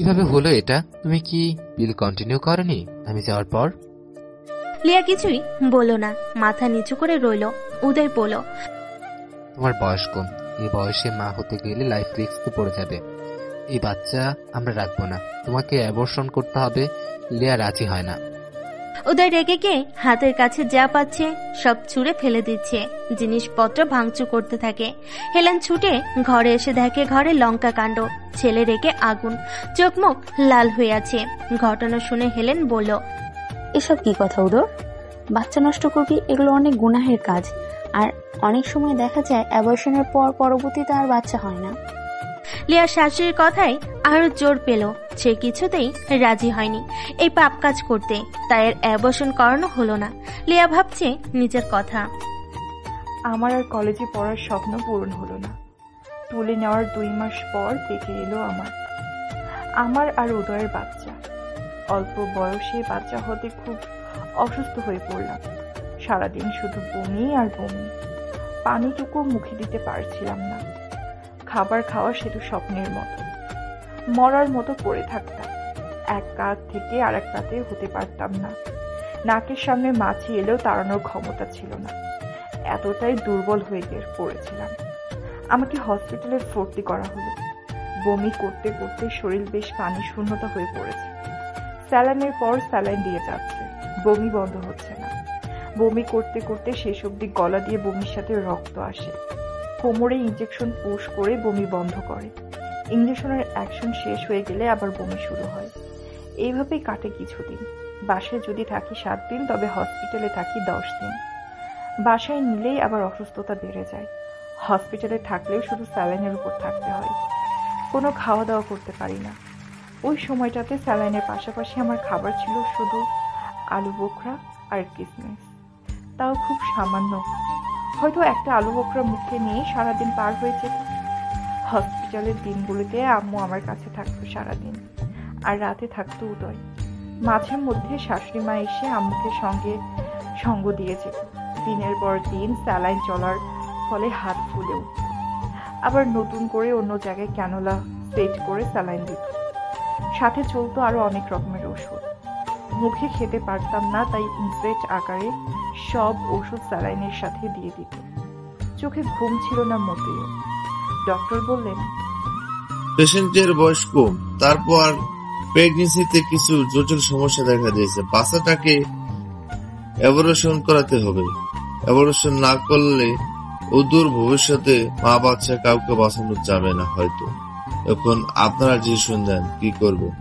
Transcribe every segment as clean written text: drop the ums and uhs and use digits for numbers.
কিভাবে হলো এটা? তুমি কি বিল কন্টিনিউ করনি আমি যাওয়ার পর? লিয়া কিছুই বলল না, মাথা নিচু করে রইল। উদয় বলল, তোমার বয়স কম, এই বয়সে মা হতে গেলে লাইফ রিস্কে পড়ে যাবে। এই বাচ্চা আমরা রাখবো না, তোমাকে অ্যাবর্শন করতে হবে। লিয়া রাজি হয় না। উদয় রেগে গিয়ে হাতের কাছে যা পাচ্ছে সব ছুঁড়ে ফেলে দিচ্ছে, জিনিসপত্র ভাঙচুর করতে থাকে। হেলেন ছুটে ঘরে এসে দেখে ঘরে লঙ্কা কাণ্ড, ছেলে রেগে আগুন, চোখ মুখ লাল হয়ে আছে। ঘটনা শুনে হেলেন বলল, এসব কি কথা উদয়? বাচ্চা নষ্ট করবি, এগুলো অনেক গুনাহের কাজ। আর অনেক সময় দেখা যায় অ্যাবর্শনের পর পরবর্তীতে আর বাচ্চা হয় না। লিয়ার শাশুড়ির কথায় আরো জোর পেল। সে কিছুতেই রাজি হয়নি এই পাপ কাজ করতে, তাই এর অ্যাবর্শন করানো হলো না। লিয়া ভাবছে নিজের কথা। আমার আর কলেজে পড়ার স্বপ্ন পূরণ হলো না। তুলে নেওয়ার 2 মাস পর পেটে এলো আমার আর উদয়ের বাচ্চা। অল্প বয়সে বাচ্চা হতে খুব অসুস্থ হয়ে পড়লাম। সারাদিন শুধু বমি আর বমি, পানিটুকু মুখে দিতে পারছিলাম না। খাবার খাওয়া শুধু স্বপ্নের মতো, মরার মতো পড়ে থাকতাম। এক কাঁধ থেকে আর এক কাঁধে হতে পারতাম না। নাকের সামনে মাছি এলেও তাড়ানোর ক্ষমতা ছিল না, এতটাই দুর্বল হয়ে পড়েছিলাম। আমাকে হসপিটালে ভর্তি করা হলো। বমি করতে করতে শরীর বেশ পানি শূন্যতা হয়ে পড়েছে। স্যালাইনের পর স্যালাইন দিয়ে যাচ্ছে, বমি বন্ধ হচ্ছে না। বমি করতে করতে শেষ অবধি গলা দিয়ে বমির সাথে রক্ত আসে। কোমরে ইঞ্জেকশন পুশ করে বমি বন্ধ করে। ইঞ্জেকশনের অ্যাকশন শেষ হয়ে গেলে আবার বমি শুরু হয়। এইভাবেই কাটে কিছুদিন। বাসায় যদি থাকি 7 দিন, তবে হসপিটালে থাকি 10 দিন। বাসায় নিলেই আবার অসুস্থতা বেড়ে যায়। হসপিটালে থাকলেও শুধু স্যালাইনের উপর থাকতে হয়, কোনো খাওয়া দাওয়া করতে পারি না। ওই সময়টাতে স্যালাইনের পাশাপাশি আমার খাবার ছিল শুধু আলু বোখরা আর কিসমিস, তাও খুব সামান্য। হয়তো একটা আলু বোখরা মুখে নিয়ে সারাদিন পার হয়ে যেত। হসপিটালের দিনগুলিতে আম্মু আমার কাছে থাকতো সারাদিন, আর রাতে থাকতো উদয়। মাঝে মধ্যে শাশুড়ি মা এসে আম্মুকে সঙ্গ দিয়ে যেত। দিনের পর দিন স্যালাইন চলার ফলে হাত ফুলে উঠত। আবার নতুন করে অন্য জায়গায় ক্যানোলা সেট করে স্যালাইন দিত। সাথে চলতো আরো অনেক রকমের ওষুধ। মুখে খেতে পারতাম না, তাই ইনজেক্ট আকারে সব ওষুধ স্যালাইনের সাথে দিয়ে দিত। চোখে ঘুম ছিল না মোটেও। ডক্টর বললেন, পেশেন্টের বয়স কম, তারপর প্রেগনেন্সিতে কিছু জটিল সমস্যা দেখা দিয়েছে। বাচ্চাটাকে অ্যাবর্শন করাতে হবে। অ্যাবর্শন না করলে অদূর ভবিষ্যতে মা বাচ্চা কাউকে বাঁচানো যাবে না হয়তো। এখন আপনারা ডিসিশন দেন কি করবেন।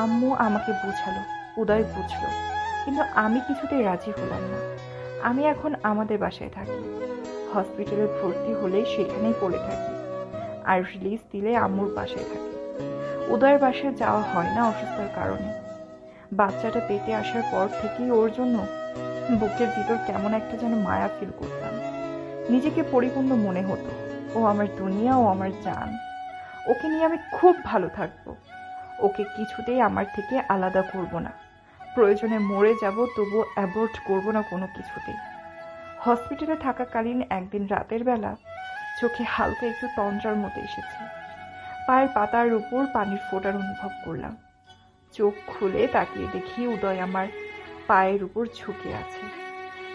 আম্মু আমাকে বুঝালো, উদয় বুঝলো, কিন্তু আমি কিছুতেই রাজি হলাম না। আমি এখন আমাদের বাসায় থাকি। হসপিটালে ভর্তি হলে সেখানেই পড়ে থাকি, আর রিলিজ দিলে আম্মুর বাসায় থাকি। উদয়ের বাসায় যাওয়া হয় না অসুস্থতার কারণে। বাচ্চাটা পেটে আসার পর থেকেই ওর জন্য বুকের ভিতর কেমন একটা যেন মায়া ফিল করতাম। নিজেকে পরিপূর্ণ মনে হতো। ও আমার দুনিয়া, ও আমার জান। ওকে নিয়ে আমি খুব ভালো থাকবো। ওকে কিছুতেই আমার থেকে আলাদা করব না। প্রয়োজনে মরে যাব, তবুও অ্যাবর্ট করব না কোনো কিছুতেই। হসপিটালে থাকাকালীন একদিন রাতের বেলা চোখে হালকা একটু তন্দ্রার মতো এসেছে। পায়ের পাতার উপর পানির ফোঁটার অনুভব করলাম। চোখ খুলে তাকিয়ে দেখি উদয় আমার পায়ের উপর ঝুঁকে আছে।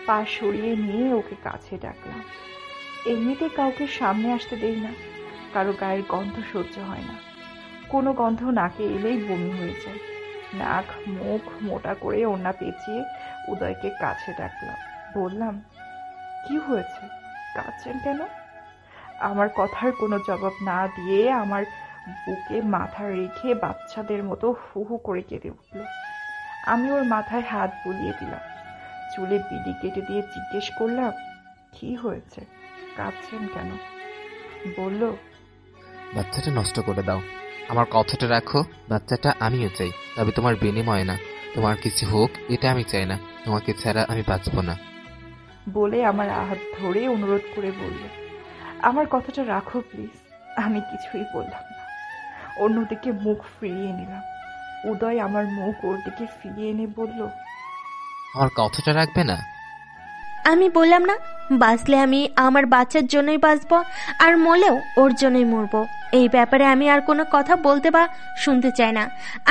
পা সরিয়ে নিয়ে ওকে কাছে ডাকলাম। এমনিতে কাউকে সামনে আসতে দেই না, কারো গায়ের গন্ধ সহ্য হয় না। কোনো গন্ধ নাকে এলেই বমি হয়ে যায়। নাক মুখ মোটা করে ওড়না পেঁচিয়ে উদয়কে কাছে ডাকলাম। বললাম, কি হয়েছে, কাঁদছেন কেন? আমার কথার কোনো জবাব না দিয়ে আমার বুকে মাথা রেখে বাচ্চাদের মতো হু হু করে কেঁদে উঠল। আমি ওর মাথায় হাত বুলিয়ে দিলাম, চুলে বিড়ি কেটে দিয়ে জিজ্ঞেস করলাম, কি হয়েছে, কাঁদছেন কেন? বলল, বাচ্চাটা নষ্ট করে দাও, আমার কথাটা রাখো। বাচ্চাটা আমিও চাই, তবে তোমার বিনিময়ে না। তোমার কিছু হোক এটা আমি চাই না, তোমাকে ছাড়া আমি বাঁচব না। বলে আমার হাত ধরে অনুরোধ করে বলল, আমার কথাটা রাখো প্লিজ। আমি কিছুই বললাম না, অন্যদিকে মুখ ফিরিয়ে নিলাম। উদয় আমার মুখ ওর দিকে ফিরিয়ে এনে বলল, আমার কথাটা রাখবে না? আমি বললাম না বাঁচলে আমি আমার বাচ্চার জন্যই বাঁচবো, আর মরলেও ওর জন্যই মরবো। এই ব্যাপারে আমি আর কোনো কথা বলতে বা শুনতে চাই না।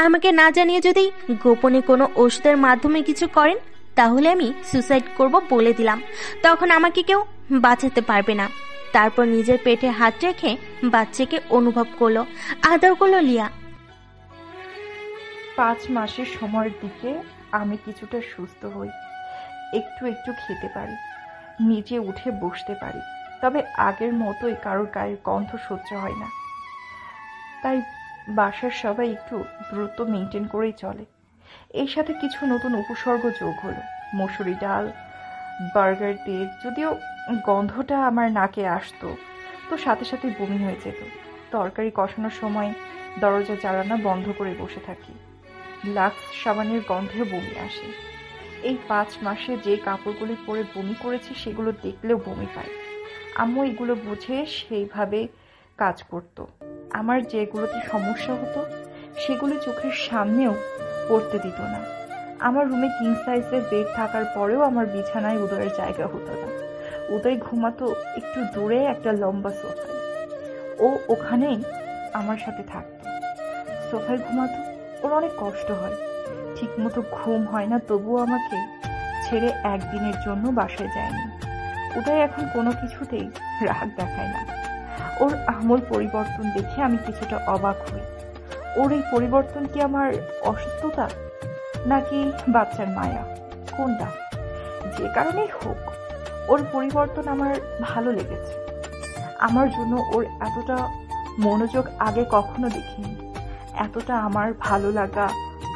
আমাকে না জানিয়ে যদি গোপনে কোনো ওষুধের মাধ্যমে কিছু করেন, তাহলে আমি সুসাইড করব বলে দিলাম। তখন আমাকে কেউ বাঁচাতে পারবে না। তারপর নিজের পেটে হাত রেখে বাচ্চাকে অনুভব করলো, আদর করলো লিয়া। 5 মাসের সময়ের দিকে আমি কিছুটা সুস্থ হই, একটু একটু খেতে পারি, নিজে উঠে বসতে পারি। তবে আগের মতোই কারোর গায়ের গন্ধ সহ্য হয় না। তাই বাসার সবাই একটু দ্রুত মেনটেন করেই চলে। এর সাথে কিছু নতুন উপসর্গ যোগ হলো। মসুরি ডাল, বার্গার তেল, যদিও গন্ধটা আমার নাকে আসতো তো সাথে সাথে বমি হয়ে যেত। তরকারি কষানোর সময় দরজা জ্বালানো বন্ধ করে বসে থাকি। লাক্স সাবানের গন্ধেও বমি আসে। এই 5 মাসে যে কাপড়গুলি পরে বমি করেছি সেগুলো দেখলেও বমি পায়। আম্মু এগুলো বুঝে সেইভাবে কাজ করত। আমার যেগুলোতে সমস্যা হতো সেগুলো চোখের সামনেও পড়তে দিত না। আমার রুমে কিং সাইজের বেড থাকার পরেও আমার বিছানায় উদয়ের জায়গা হতো না। উদয় ঘুমাতো একটু দূরে একটা লম্বা সোফায়। ও ওখানেই আমার সাথে থাকতো। সোফায় ঘুমাতো। ওর অনেক কষ্ট হয়, ঠিক মতো ঘুম হয় না, তবুও আমাকে ছেড়ে একদিনের জন্য বাসায় যায়নি। উদয় এখন কোনো কিছুতেই রাগ দেখায় না। ওর আমূল পরিবর্তন দেখে আমি কিছুটা অবাক হই। ওর এই পরিবর্তন কি আমার অসুস্থতা নাকি বাচ্চার মায়া, কোনটা? যে কারণেই হোক ওর পরিবর্তন আমার ভালো লেগেছে। আমার জন্য ওর এতটা মনোযোগ আগে কখনো দেখিনি। এতটা আমার ভালো লাগা,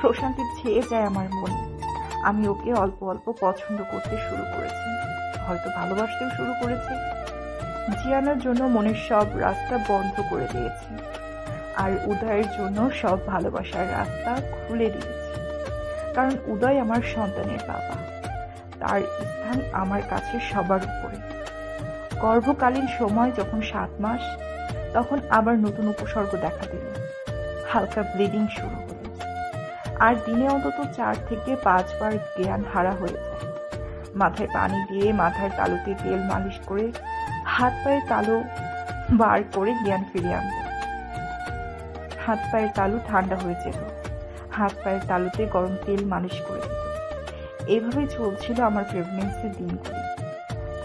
প্রশান্তি ছেয়ে যায় আমার মনে। আমি ওকে অল্প অল্প পছন্দ করতে শুরু করেছি, হয়তো ভালোবাসতেও শুরু করেছি। জিয়ানার জন্য মনের সব রাস্তা বন্ধ করে দিয়েছি, আর উদয়ের জন্য সব ভালোবাসার রাস্তা খুলে দিয়েছি। কারণ উদয় আমার সন্তানের বাবা, তার স্থান আমার কাছে সবার উপরে। গর্ভকালীন সময় যখন 7 মাস, তখন আবার নতুন উপসর্গ দেখা দিল। হালকা ব্লিডিং শুরু হলো, আর দিনে অন্তত 4 থেকে 5 বার জ্ঞান হারা হয়ে যায়। মাথায় পানি দিয়ে মাথার তালুতে তেল মালিশ করে হাত পায়ের তালু বার করে জ্ঞান ফিরিয়ে আনতো। হাত পায়ের তালু ঠান্ডা হয়ে যেত, হাত পায়ের তালুতে গরম তেল মালিশ করে দিত। এভাবেই চলছিল আমার প্রেগনেন্সির দিনগুলি।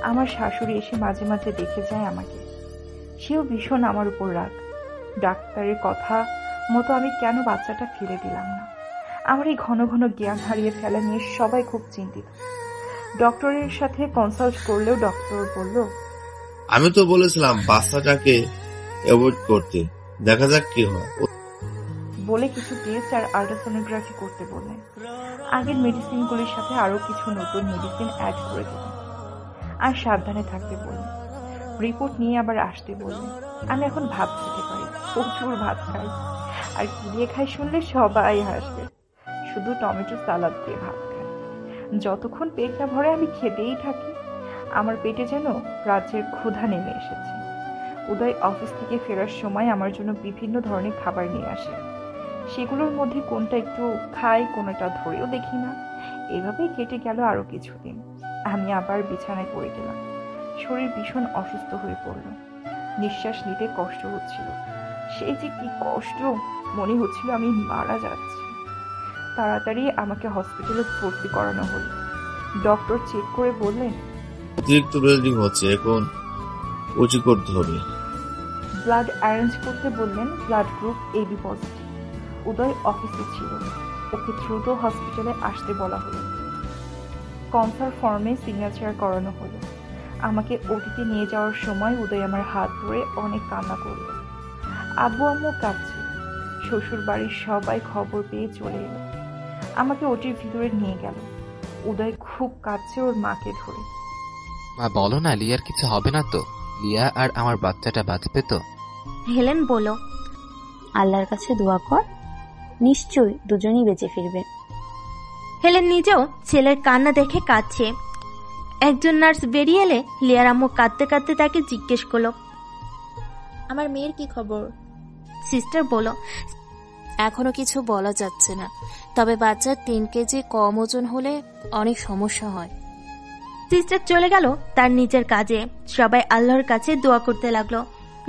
আমার শাশুড়ি এসে মাঝে মাঝে দেখে যায় আমাকে। সেও ভীষণ আমার উপর রাগ। ডাক্তারের কথা মতো আমি কেন বাচ্চাটা ফেলে দিলাম না। আমার এই ঘন ঘন জ্ঞান হারিয়ে ফেলা নিয়ে সবাই খুব চিন্তিত। ডক্টরের সাথে কনসাল্ট করলেও ডক্টর বলল, আমি তো বলেছিলাম বাচ্চাটাকে অ্যাভয়েড করতে, দেখা যাক কি হয়। বলে কিছু টেস্ট আর আল্ট্রাসোনোগ্রাফি করতে বললেন। আগের মেডিসিনগুলির সাথে আরো কিছু নতুন মেডিসিন অ্যাড করে দিলেন, আর সাবধানে থাকতে বললেন। রিপোর্ট নিয়ে আবার আসতে বললেন। আমি এখন ভাত খেতে পারি, প্রচুর ভাত খাই, আর কি দিয়ে খাই শুনলে সবাই হাসবে। শুধু টমেটো সালাদ দিয়ে ভাত খাই। যতক্ষণ পেট না ভরে আমি খেতেই থাকি। আমার পেটে যেন রাজ্যের ক্ষুধা নেমে এসেছে। উদয় অফিস থেকে ফেরার সময় আমার জন্য বিভিন্ন ধরনের খাবার নিয়ে আসে। সেগুলোর মধ্যে কোনটা একটু খাই, কোনোটা ধরেও দেখি না। এভাবেই কেটে গেল আরো কিছুদিন। আমি আবার বিছানায় পড়ে গেলাম। শরীর ভীষণ অসুস্থ হয়ে পড়ল। নিঃশ্বাস নিতে কষ্ট হচ্ছিল। সেই যে কি কষ্ট, মনে হচ্ছিল আমি মারা যাচ্ছি। তাড়াতাড়ি আমাকে হসপিটালে ভর্তি করানো হলো। ডক্টর চেক করে বললেন, অতিরিক্ত ব্লিডিং হচ্ছে, এখন ওটি করতে হবে। ব্লাড অ্যারেঞ্জ করতে বললেন। Blood group AB positive. Uday অফিসে ছিল, ওকে দ্রুত হসপিটালে আসতে বলা হলো। কনসার্ট ফর্মে সিগনেচার করানো হলো। আমাকে ওটিতে নিয়ে যাওয়ার সময় উদয় আমার হাত ধরে অনেক কান্না করল। আব্বু আম্মু কাঁদছে। শ্বশুর বাড়ির সবাই খবর পেয়ে চলে এলো। আমাকে ওটির ভিতরে নিয়ে গেল। উদয় খুব কাঁদছে ওর মাকে ধরে। মা বলো না, লিয়ার কিছু হবে না তো? লিয়া আর আমার বাচ্চাটা বাঁচবে তো? হেলেন বলল, আল্লাহর কাছে দোয়া কর, নিশ্চয়ই দুজনই বেঁচে ফিরবে। হেলেন নিজেও ছেলের কান্না দেখে কাঁদছে। একজন নার্স বেরিয়ে এলে লিয়ার আম্মু কাঁদতে কাঁদতে তাকে জিজ্ঞেস করলো, আমার মেয়ের কি খবর? সিস্টার বলল, এখনো কিছু বলা যাচ্ছে না, তবে বাচ্চার 3 কেজি কম ওজন হলে অনেক সমস্যা হয়। সিস্টার চলে গেল তার নিজের কাজে। সবাই আল্লাহর কাছে দোয়া করতে লাগলো।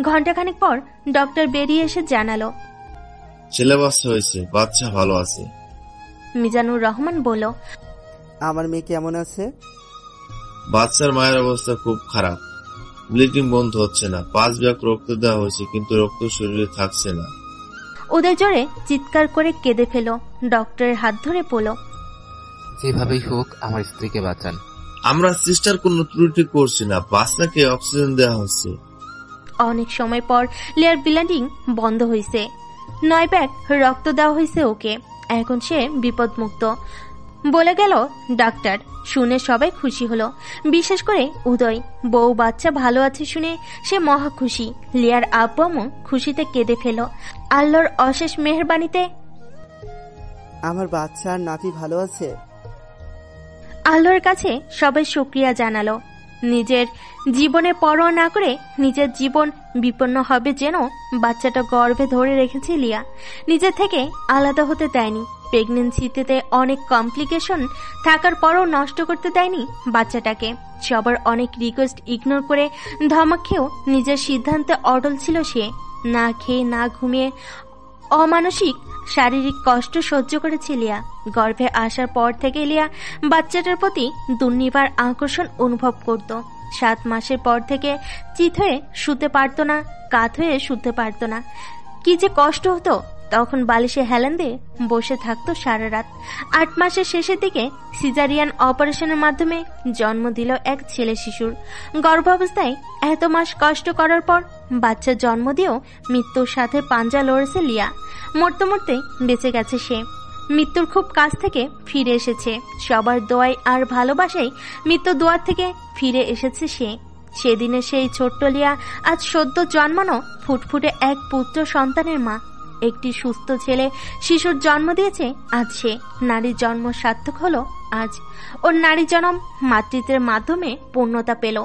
ঘন্টাখানেক পর ডক্টর বেরিয়ে এসে জানালো, ছেলে বাচ্চা হয়েছে, বাচ্চা ভালো আছে। মিজানুর রহমান বলল, আমার মেয়ে কেমন আছে? বাচ্চার মায়ের অবস্থা খুব খারাপ, ব্লিডিং বন্ধ হচ্ছে না। 5 ব্যাগ রক্ত দেওয়া হয়েছে, কিন্তু রক্ত শরীরে থাকছে না। ওদের জোরে চিৎকার করে কেঁদে ফেল। ডক্টরের হাত ধরে বলল, যেভাবেই হোক আমার স্ত্রীকে বাঁচান। আমরা সিস্টার কোনো ত্রুটি করছি না, বাচ্চাকে অক্সিজেন দেওয়া হচ্ছে। অনেক সময় পর লিয়ার ব্লিডিং বন্ধ হয়েছে। 9 ব্যাগ রক্ত দেওয়া হয়েছে ওকে। এখন সে বিপদমুক্ত বলে গেল ডাক্তার। শুনে সবাই খুশি হলো, বিশেষ করে উদয়। বউ বাচ্চা ভালো আছে শুনে সে মহা খুশি। লিয়ার আব্বু আম্মু খুশিতে কেঁদে ফেল। আল্লাহর অশেষ মেহেরবানিতে আমার বাচ্চা আর নাতি ভালো আছে। আল্লাহর কাছে সবাই শুকরিয়া জানালো। নিজের জীবনে পরোয়া না করে নিজের জীবন বিপন্ন হবে যেন বাচ্চাটা গর্ভে ধরে রেখেছে লিয়া। নিজের থেকে আলাদা হতে দেয়নি। প্রেগনেন্সিতে অনেক কমপ্লিকেশন থাকার পরও নষ্ট করতে দেয়নি বাচ্চাটাকে। সবার অনেক রিকোয়েস্ট ইগনোর করে ধমক খেয়েও নিজের সিদ্ধান্তে অটল ছিল সে। না খেয়ে না ঘুমিয়ে অমানসিক শারীরিক কষ্ট সহ্য করেছে লিয়া। গর্ভে আসার পর থেকে লিয়া বাচ্চাটার প্রতি দুর্নিবার আকর্ষণ অনুভব করত। 7 মাসের পর থেকে চিত হয়ে শুতে পারত না, কাত হয়ে শুতে পারত না। কি যে কষ্ট হতো। তখন বালিশে হেলান দিয়ে বসে থাকতো সারা রাত। 8 মাসের শেষের দিকে সিজারিয়ান অপারেশনের মাধ্যমে জন্ম দিল এক ছেলে শিশুর। গর্ভাবস্থায় এত মাস কষ্ট করার পর বাচ্চা জন্ম দিয়েও মৃত্যুর সাথে পাঞ্জা লড়েছে লিয়া। মরতে মরতে বেঁচে গেছে সে। মৃত্যুর খুব কাছ থেকে ফিরে এসেছে। সবার দোয়ায় আর ভালোবাসায় মৃত্যু দুয়ার থেকে ফিরে এসেছে সে। সেদিনে সেই ছোট্ট লিয়া আজ সদ্য জন্মানো ফুটফুটে এক পুত্র সন্তানের মা। একটি সুস্থ ছেলে শিশুর জন্ম দিয়েছে আজ সে। নারীর জন্ম সার্থক হলো আজ। ওর নারী জন্ম মাতৃত্বের মাধ্যমে পূর্ণতা পেল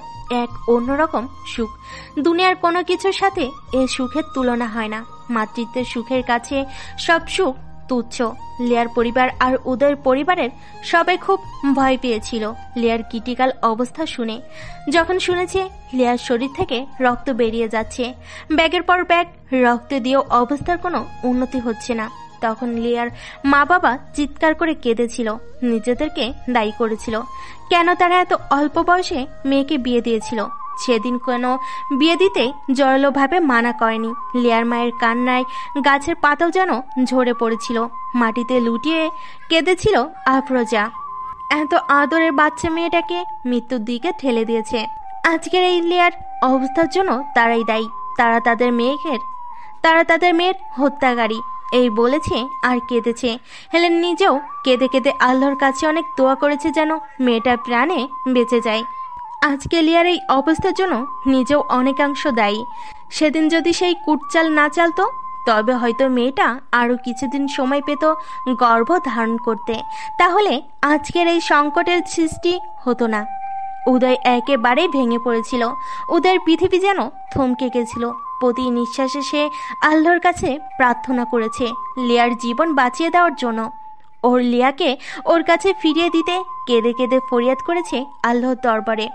এক অন্যরকম সুখ। দুনিয়ার কোনো কিছুর সাথে এ সুখের তুলনা হয় না। মাতৃত্বের সুখের কাছে সব সুখ তুচ্ছ। লিয়ার পরিবার আর উদয়ের পরিবারের সবাই খুব ভয় পেয়েছিল লিয়ার ক্রিটিক্যাল অবস্থা শুনে। যখন শুনেছে লিয়ার শরীর থেকে রক্ত বেরিয়ে যাচ্ছে, ব্যাগের পর ব্যাগ রক্ত দিয়েও অবস্থার কোনো উন্নতি হচ্ছে না, তখন লিয়ার মা বাবা চিৎকার করে কেঁদেছিল। নিজেদেরকে দায়ী করেছিল কেন তারা এত অল্প বয়সে মেয়েকে বিয়ে দিয়েছিল। সেদিন কেন বিয়ে দিতে জোরালোভাবে মানা করেনি। লিয়ার মায়ের কান্নায় গাছের পাতাও যেন ঝরে পড়েছিল। মাটিতে লুটিয়ে কেঁদেছিল আফরোজা। এত আদরের বাচ্চা মেয়েটাকে মৃত্যুর দিকে ঠেলে দিয়েছে। আজকের এই লিয়ার অবস্থার জন্য তারাই দায়ী। তারা তাদের মেয়ের হত্যাকারী এই বলেছে আর কেঁদেছে। হেলেন নিজেও কেঁদে কেঁদে আল্লাহর কাছে অনেক দোয়া করেছে যেন মেয়েটার প্রাণে বেঁচে যায়। আজকে লিয়ার এই অবস্থার জন্য নিজেও অনেকাংশ দায়ী। সেদিন যদি সেই কুটচাল না চালতো তবে হয়তো মেয়েটা আরো কিছুদিন সময় পেত গর্ভ ধারণ করতে, তাহলে আজকের এই সংকটের সৃষ্টি হতো না। উদয় একেবারেই ভেঙে পড়েছিল। উদয়ের পৃথিবী যেন থমকে গেছিল। প্রতি নিঃশ্বাসে সে আল্লাহর কাছে প্রার্থনা করেছে লিয়ার জীবন বাঁচিয়ে দেওয়ার জন্য। ওর লিয়াকে ওর কাছে ফিরিয়ে দিতে কেঁদে কেঁদে ফরিয়াদ করেছে আল্লাহর দরবারে।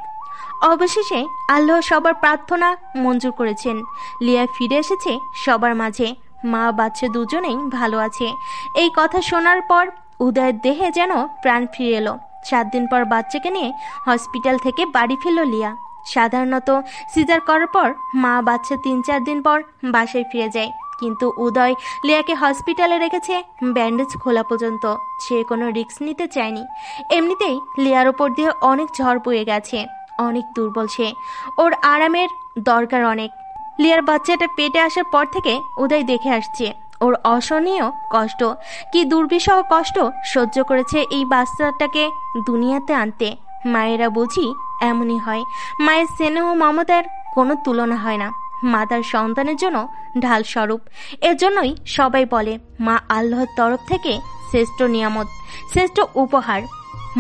অবশেষে আল্লাহ সবার প্রার্থনা মঞ্জুর করেছেন। লিয়া ফিরে এসেছে সবার মাঝে। মা বাচ্চা দুজনেই ভালো আছে। এই কথা শোনার পর উদয়ের দেহে যেন প্রাণ ফিরে এলো। 7 দিন পর বাচ্চাকে নিয়ে হসপিটাল থেকে বাড়ি ফিরল লিয়া। সাধারণত সিজার করার পর মা বাচ্চা 3-4 দিন পর বাসায় ফিরে যায়, কিন্তু উদয় লিয়াকে হসপিটালে রেখেছে ব্যান্ডেজ খোলা পর্যন্ত। সে কোনো রিস্ক নিতে চায়নি। এমনিতেই লিয়ার ওপর দিয়ে অনেক ঝড় বয়ে গেছে। অনেক দুর্বল সে। ওর আরামের দরকার অনেক। লিয়ার বাচ্চাটা পেটে আসার পর থেকে উদয় দেখে আসছে ওর অসহনীয় কষ্ট। কি দুর্বিষহ কষ্ট সহ্য করেছে এই বাচ্চাটাকে দুনিয়াতে আনতে। মায়েরা বুঝি এমনই হয়। মায়ের স্নেহ মমতার কোনো তুলনা হয় না। মা তার সন্তানের জন্য ঢাল স্বরূপ। এজন্যই সবাই বলে মা আল্লাহর তরফ থেকে শ্রেষ্ঠ নিয়ামত, শ্রেষ্ঠ উপহার।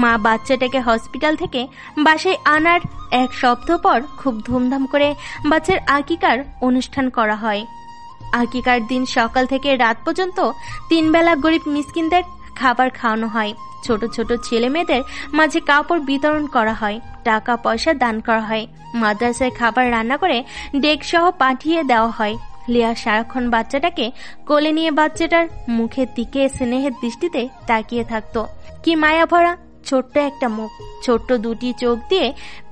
মা বাচ্চাটাকে হসপিটাল থেকে বাসায় আনার 1 সপ্তাহ পর খুব ধুমধাম করে বাচ্চার আকিকার অনুষ্ঠান করা হয়। আকিকার দিন সকাল থেকে রাত পর্যন্ত 3 বেলা গরিব মিসকিনদের খাবার খাওয়ানো হয়, ছোট ছোট ছেলে মেয়েদের মাঝে কাপড় বিতরণ করা হয়, টাকা পয়সা দান করা হয়, মাদ্রাসায় খাবার রান্না করে ডেক সহ পাঠিয়ে দেওয়া হয়। লিয়া সারাক্ষণ বাচ্চাটাকে কোলে নিয়ে বাচ্চাটার মুখের দিকে স্নেহের দৃষ্টিতে তাকিয়ে থাকতো। কি মায়া ভরা ছোট্ট একটা মুখ, ছোট্ট দুটি চোখ দিয়ে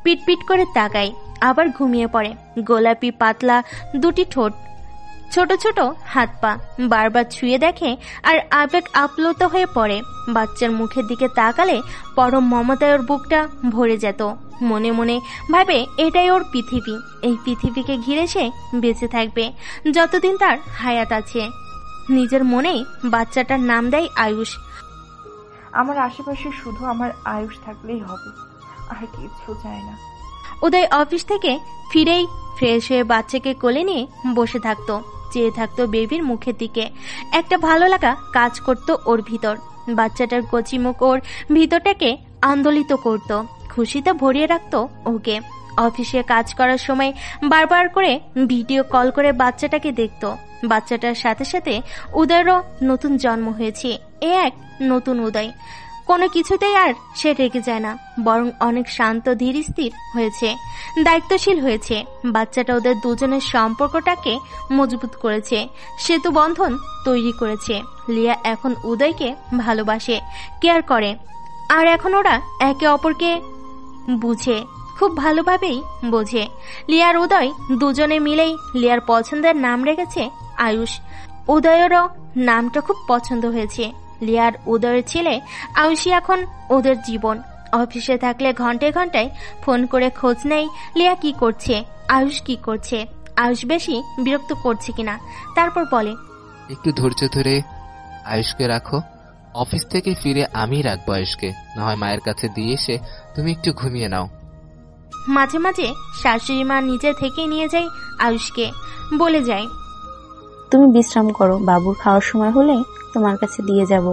পিটপিট করে তাকায়, আবার ঘুমিয়ে পড়ে। গোলাপি পাতলা দুটি ঠোঁট, ছোট ছোট হাত পা, বারবার ছুঁয়ে দেখে আর আবেগ আপ্লুত হয়ে পড়ে। বাচ্চার মুখের দিকে তাকালে পরম মমতায় ওর বুকটা ভরে যেত। মনে মনে ভাবে এটাই ওর পৃথিবী, এই পৃথিবীকে ঘিরে সে বেঁচে থাকবে যতদিন তার হায়াত আছে। নিজের মনেই বাচ্চাটার নাম দেয় আয়ুষ। আমার আশেপাশে শুধু আমার আয়ুষ থাকলেই হবে, আর কিছু চাই না। উদয় অফিস থেকে ফিরেই ফ্রেশ হয়ে বাচ্চাকে কোলে নিয়ে বসে থাকতো, চেয়ে থাকতো বেবির মুখের দিকে। একটা ভালো লাগা কাজ করতো ওর ভিতর। বাচ্চাটার কচি মুখ ওর ভিতরটাকে আন্দোলিত করত, খুশিতে ভরিয়ে রাখতো ওকে। অফিসে কাজ করার সময় বারবার করে ভিডিও কল করে বাচ্চাটাকে দেখতো। বাচ্চাটার সাথে সাথে উদয়েরও নতুন জন্ম হয়েছে, এ এক নতুন উদয়। কোনো কিছুতেই আর সে রেগে যায় না, বরং অনেক শান্ত ধীর স্থির হয়েছে, দায়িত্বশীল হয়েছে। বাচ্চাটা ওদের দুজনের সম্পর্কটাকে মজবুত করেছে, সেতু বন্ধন তৈরি করেছে। লিয়া এখন উদয়কে ভালোবাসে, কেয়ার করে, আর এখন ওরা একে অপরকে বুঝে, খুব ভালোভাবেই বোঝে। লিয়ার উদয় দুজনে মিলেই লিয়ার পছন্দের নাম রেখেছে আয়ুষ। উদয়েরও নামটা খুব পছন্দ হয়েছে। লিয়ার উদয়ের ছেলে আয়ুষী এখন ওদের জীবন। অফিসে থাকলে ঘন্টায় ঘন্টায় ফোন করে খোঁজ নেই লিয়া কি করছে, আয়ুষ কি করছে, আয়ুষ বেশি বিরক্ত করছে কিনা। তারপর বলে, একটু ধৈর্য ধরে আয়ুষকে রাখো, অফিস থেকে ফিরে আমি রাখবো আয়ুষকে, না হয় মায়ের কাছে দিয়ে এসে তুমি একটু ঘুমিয়ে নাও। মাঝে মাঝে শাশুড়ি মা নিজে থেকে নিয়ে যায় আয়ুষকে, বলে যায়, তুমি বিশ্রাম করো, বাবুর খাওয়ার সময় হলে তোমার কাছে দিয়ে যাব।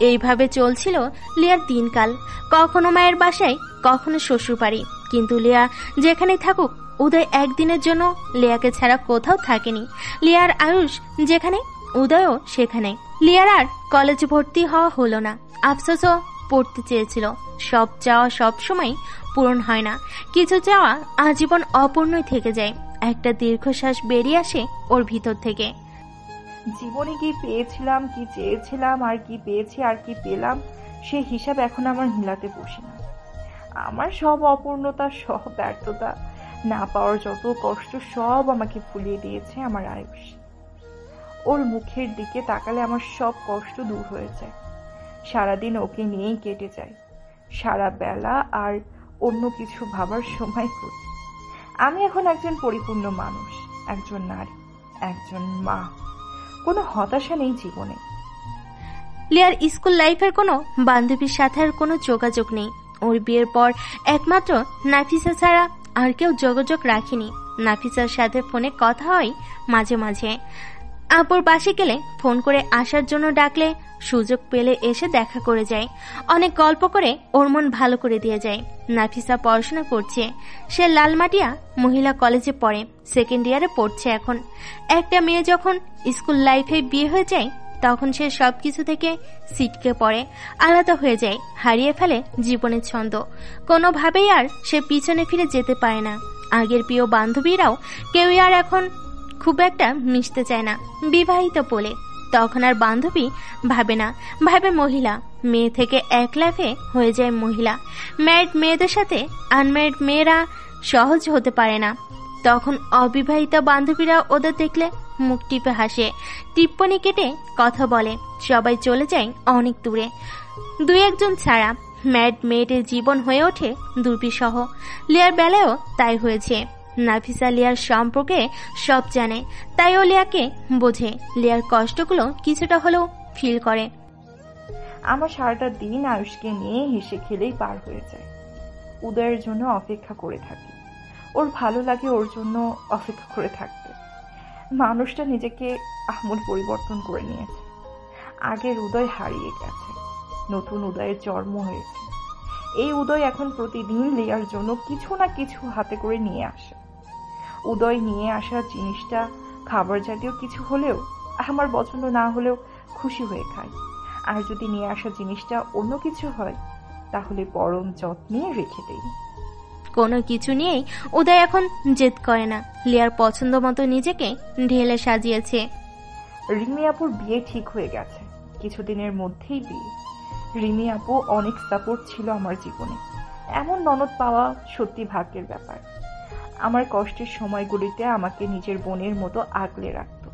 এইভাবে চলছিল লিয়ার দিনকাল। কখনো মায়ের বাসায়, কখনো শ্বশুর বাড়ি। কিন্তু লিয়া যেখানে থাকুক, উদয় একদিনের জন্য লিয়াকে ছাড়া কোথাও থাকেনি। লিয়ার আয়ুষ যেখানে, উদয়ও সেখানে। লিয়ার আর কলেজে ভর্তি হওয়া হলো না। আফসোসও পড়তে চেয়েছিল। সব চাওয়া সব সময় পূরণ হয় না, কিছু চাওয়া আজীবন অপূর্ণই থেকে যায়। একটা দীর্ঘশ্বাস বেরিয়ে আসে ওর ভিতর থেকে। জীবনে কি পেয়েছিলাম, কি চেয়েছিলাম, আর কি পেয়েছি আর কি পেলাম, সে হিসাব এখন আমার মিলাতে বসি না। আমার সব অপূর্ণতা, সব ব্যর্থতা, না পাওয়ার যত কষ্ট, সব আমাকে ভুলিয়ে দিয়েছে আমার আয়ুষ। ওর মুখের দিকে তাকালে আমার সব কষ্ট দূর হয়ে যায়। সারাদিন ওকে নিয়েই কেটে যায়। সারা বেলা আর অন্য কিছু ভাবার সময় করি। আমি এখন একজন পরিপূর্ণ মানুষ, একজন নারী, একজন মা। কোনো হতাশা নেই জীবনে। লিয়ার স্কুল লাইফের কোনো বান্ধবীর সাথে আর কোনো যোগাযোগ নেই। ওর বিয়ের পর একমাত্র নাফিসা ছাড়া আর কেউ যোগাযোগ রাখেনি। নাফিসার সাথে ফোনে কথা হয় মাঝে মাঝে। আপুর বাসে গেলে ফোন করে আসার জন্য ডাকলে সুযোগ পেলে এসে দেখা করে যায়। অনেক গল্প করে ওর মন ভালো করে দিয়ে যায়। নাফিসা পড়াশোনা করছে, সে লালমাটিয়া মহিলা কলেজে পড়ে, সেকেন্ড ইয়ারে পড়ছে এখন। একটা মেয়ে যখন স্কুল লাইফে বিয়ে হয়ে যায়, তখন সে সবকিছু থেকে ছিটকে পড়ে, আলাদা হয়ে যায়, হারিয়ে ফেলে জীবনের ছন্দ। কোনোভাবেই আর সে পিছনে ফিরে যেতে পারে না। আগের প্রিয় বান্ধবীরাও কেউই আর এখন খুব একটা মিশতে চায় না বিবাহিত বলে। তখন আর বান্ধবী ভাবে না, ভাবে মহিলা। মেয়ে থেকে এক লাফে হয়ে যায় মহিলা। ম্যারিড মেয়েদের সাথে আনম্যারিড মেয়েরা সহজ হতে পারে না। তখন অবিবাহিত বান্ধবীরা ওদের দেখলে মুখ টিপে হাসে, টিপ্পনি কেটে কথা বলে, সবাই চলে যায় অনেক দূরে। দুই একজন ছাড়া ম্যারিড মেয়েদের জীবন হয়ে ওঠে দুর্বিষহ। লিয়ার বেলায়ও তাই হয়েছে। নাফিসা লিয়ার সম্পর্কে সব জানে, তাই ও লিয়াকে বোঝে, লিয়ার কষ্টগুলো কিছুটা হলেও ফিল করে। আমার সারাটা দিন আয়ুষকে নিয়ে হেসে খেলেই পার হয়ে যায়। উদয়ের জন্য অপেক্ষা করে থাকি, ওর ভালো লাগে ওর জন্য অপেক্ষা করে থাকতে। মানুষটা নিজেকে আমূল পরিবর্তন করে নিয়েছে। আগের উদয় হারিয়ে গেছে, নতুন উদয়ের জন্ম হয়েছে। এই উদয় এখন প্রতিদিন লিয়ার জন্য কিছু না কিছু হাতে করে নিয়ে আসে। উদয় নিয়ে আসা জিনিসটা খাবার জাতীয় কিছু হলেও, আমার পছন্দ না হলেও খুশি হয়ে খাই। আর যদি নিয়ে আসা জিনিসটা অন্য কিছু হয় তাহলে পরম যত্নে রেখে দেই। কোনো কিছু নিয়েই উদয় এখন জেদ করে না। লিয়ার পছন্দ মতো নিজেকে ঢেলে সাজিয়েছে। রিমি আপুর বিয়ে ঠিক হয়ে গেছে, কিছুদিনের মধ্যেই বিয়ে। রিমি আপু অনেক সাপোর্ট ছিল আমার জীবনে। এমন ননদ পাওয়া সত্যি ভাগ্যের ব্যাপার। আমার কষ্টের সময়গুলিতে আমাকে নিজের বোনের মতো আগলে রাখত।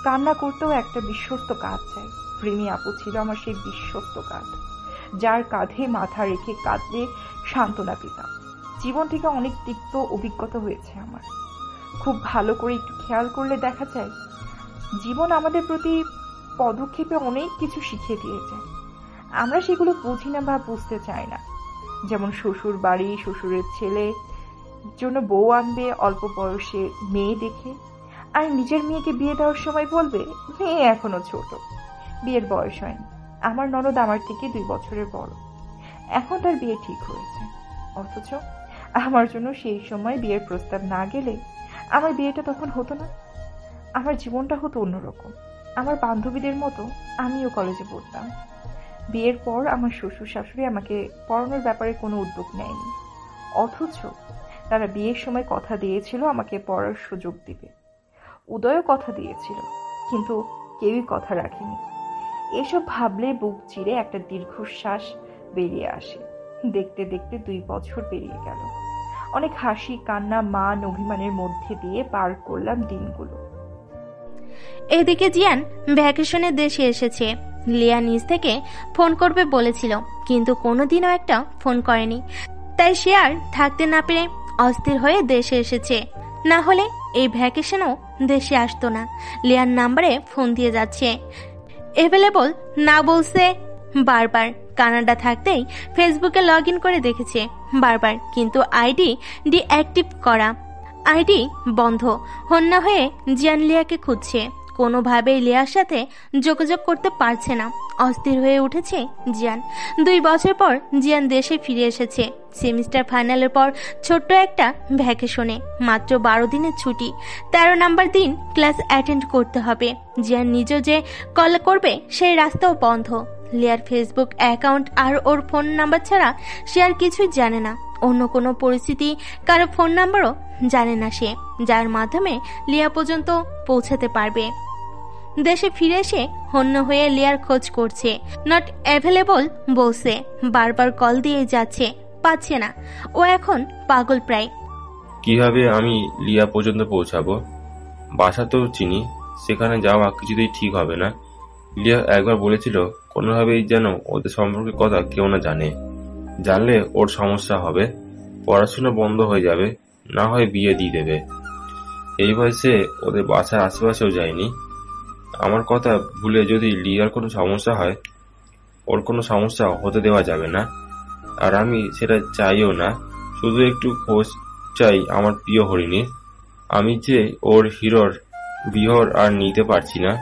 কান্না করতেও একটা বিশ্বস্ত কাঁধ চাই। রিমি আপু ছিল আমার সেই বিশ্বস্ত কাঁধ, যার কাঁধে মাথা রেখে কাঁদলে সান্ত্বনা পেতাম। জীবন থেকে অনেক তিক্ত অভিজ্ঞতা হয়েছে আমার। খুব ভালো করে একটু খেয়াল করলে দেখা যায় জীবন আমাদের প্রতি পদক্ষেপে অনেক কিছু শিখিয়ে দিয়েছে। আমরা সেগুলো বুঝি না বা বুঝতে চাই না। যেমন শ্বশুর বাড়ি, শ্বশুরের ছেলে জন্য বউ আনবে অল্প বয়সে মেয়ে দেখে, আর নিজের মেয়েকে বিয়ে দেওয়ার সময় বলবে মেয়ে এখনো ছোট, বিয়ের বয়স হয়নি। আমার ননদ আমার থেকে 2 বছরের বড়, এখন তার বিয়ে ঠিক হয়েছে। অথচ আমার জন্য সেই সময় বিয়ের প্রস্তাব না গেলে আমার বিয়েটা তখন হতো না। আমার জীবনটা হতো অন্যরকম। আমার বান্ধবীদের মতো আমিও কলেজে পড়তাম। বিয়ের পর আমার শ্বশুর শাশুড়ি আমাকে পড়ানোর ব্যাপারে কোনো উদ্যোগ নেয়নি, অথচ তারা বিয়ের সময় কথা দিয়েছিল আমাকে পড়ার সুযোগ দিবে। উদয়ও কথা দিয়েছিল, কিন্তু কেউই কথা রাখেনি। এসব ভাবলে বুক চিরে একটা দীর্ঘশ্বাস বেরিয়ে আসে। দেখতে দেখতে 2 বছর পেরিয়ে গেল। অনেক হাসি, কান্না, মান, অভিমানের মধ্যে দিয়ে পার করলাম দিনগুলো। এদিকে জিয়ান ভ্যাকেশনে দেশে এসেছে। লিয়া নিজ থেকে ফোন করবে বলেছিল, কিন্তু কোনোদিনও একটা ফোন করেনি। তাই সে আর থাকতে না পেরে অস্থির হয়ে দেশে এসেছে। না হলে এই ভ্যাকেশনেও দেশে আসতো না। লিয়ার নাম্বারে ফোন দিয়ে যাচ্ছে, অ্যাভেলেবল না বলছে বারবার। কানাডা থাকতেই ফেসবুকে লগ ইন করে দেখেছে বারবার, কিন্তু আইডি ডিঅ্যাক্টিভ করা, আইডি বন্ধ। হন্যা হয়ে জিয়ান লিয়াকে খুঁজছে, কোনোভাবেই লিয়ার সাথে যোগাযোগ করতে পারছে না। অস্থির হয়ে উঠেছে জিয়ান। 2 বছর পর জিয়ান দেশে ফিরে এসেছে। সেমিস্টার ফাইনালের পর ছোট্ট একটা ভ্যাকেশনে, মাত্র 12 দিনের ছুটি। 13 নম্বর দিন ক্লাস অ্যাটেন্ড করতে হবে। জিয়ান নিজেও যে কল করবে সেই রাস্তাও বন্ধ। লিয়ার ফেসবুক অ্যাকাউন্ট আর ওর ফোন নাম্বার ছাড়া সে আর কিছুই জানে না। অন্য কোনো পরিস্থিতি, কারো ফোন নাম্বারও জানে না সে, যার মাধ্যমে লিয়া পর্যন্ত পৌঁছাতে পারবে। দেশে ফিরে এসে হন্য হয়ে লিয়ার খোঁজ করছে। নট অ্যাভেলেবল বলছে, বারবার কল দিয়ে যাচ্ছে, পাচ্ছে না। ও এখন পাগল প্রায়। কিভাবে আমি লিয়া পর্যন্ত পৌঁছাবো? বাসা তো চিনি, সেখানে যাওয়া কিছুতেই ঠিক হবে না। লিয়া একবার বলেছিল কোনোভাবেই যেন ওদের সম্পর্কের কথা কেউ না জানে, জানলে ওর সমস্যা হবে, পড়াশোনা বন্ধ হয়ে যাবে, না হয় বিয়ে দিয়ে দেবে। এই বয়সে ওদের বাসার আশেপাশেও যায়নি। আমার কথা ভুলে যদি লিয়ার কোনো সমস্যা হয়, ওর কোনো সমস্যা হতে দেওয়া যাবে না। আর আমি সেটা চাইও না। শুধু একটু খোঁজ চাই আমার প্রিয় হরিণী। আমি যে ওর হিরোর বিহর আর নিতে পারছি না।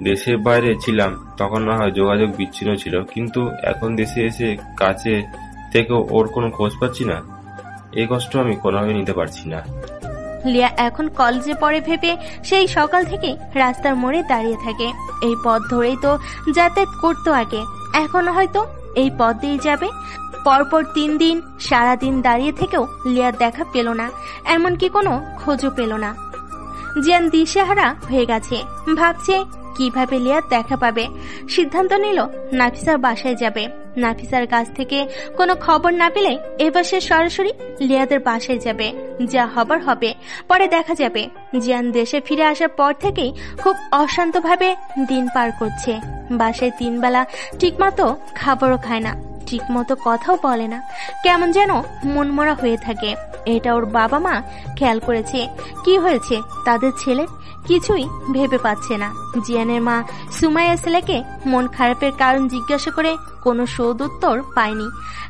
দেশের বাইরে ছিলাম তখন না হয় যোগাযোগ বিচ্ছিন্ন ছিল, কিন্তু এখন দেশে এসে কাছে থেকেও ওর কোনো খোঁজ পাচ্ছি না। এই কষ্ট আমি কোনোভাবে নিতে পারছি না। লিয়া এখন কলেজে পড়ে ভেবে সেই সকাল থেকে রাস্তার মোড়ে দাঁড়িয়ে থাকে। এই পথ ধরেই তো যাতায়াত করতো আগে, এখন হয়তো এই পথ দিয়ে যাবে। পরপর 3 দিন সারাদিন দাঁড়িয়ে থেকেও লিয়ার দেখা পেল না, এমনকি কোনো খোঁজও পেল না। জিয়ান দিশেহারা হয়ে গেছে, ভাবছে কিভাবে লিয়ার দেখা পাবে। সিদ্ধান্ত নিল নাফিসার বাসায় যাবে। নাফিসার কাছ থেকে কোনো খবর না পেলে এবার সে সরাসরি লিয়াদের বাসায় যাবে। যা হবার হবে, পরে দেখা যাবে। জিয়ান দেশে ফিরে আসার পর থেকেই খুব অশান্তভাবে দিন পার করছে। বাসায় 3 বেলা ঠিকমতো খাবারও খায় না, ঠিকমতো কথাও বলে না, কেমন যেন মনমরা হয়ে থাকে। এটা ওর বাবা মা খেয়াল করেছে। কি হয়েছে তাদের ছেলে, কিছুই ভেবে পাচ্ছে না। জিয়ানের মা সুমাইয়া ছেলেকে মন খারাপের কারণ জিজ্ঞাসা করে কোনো সদুত্তর পায়নি।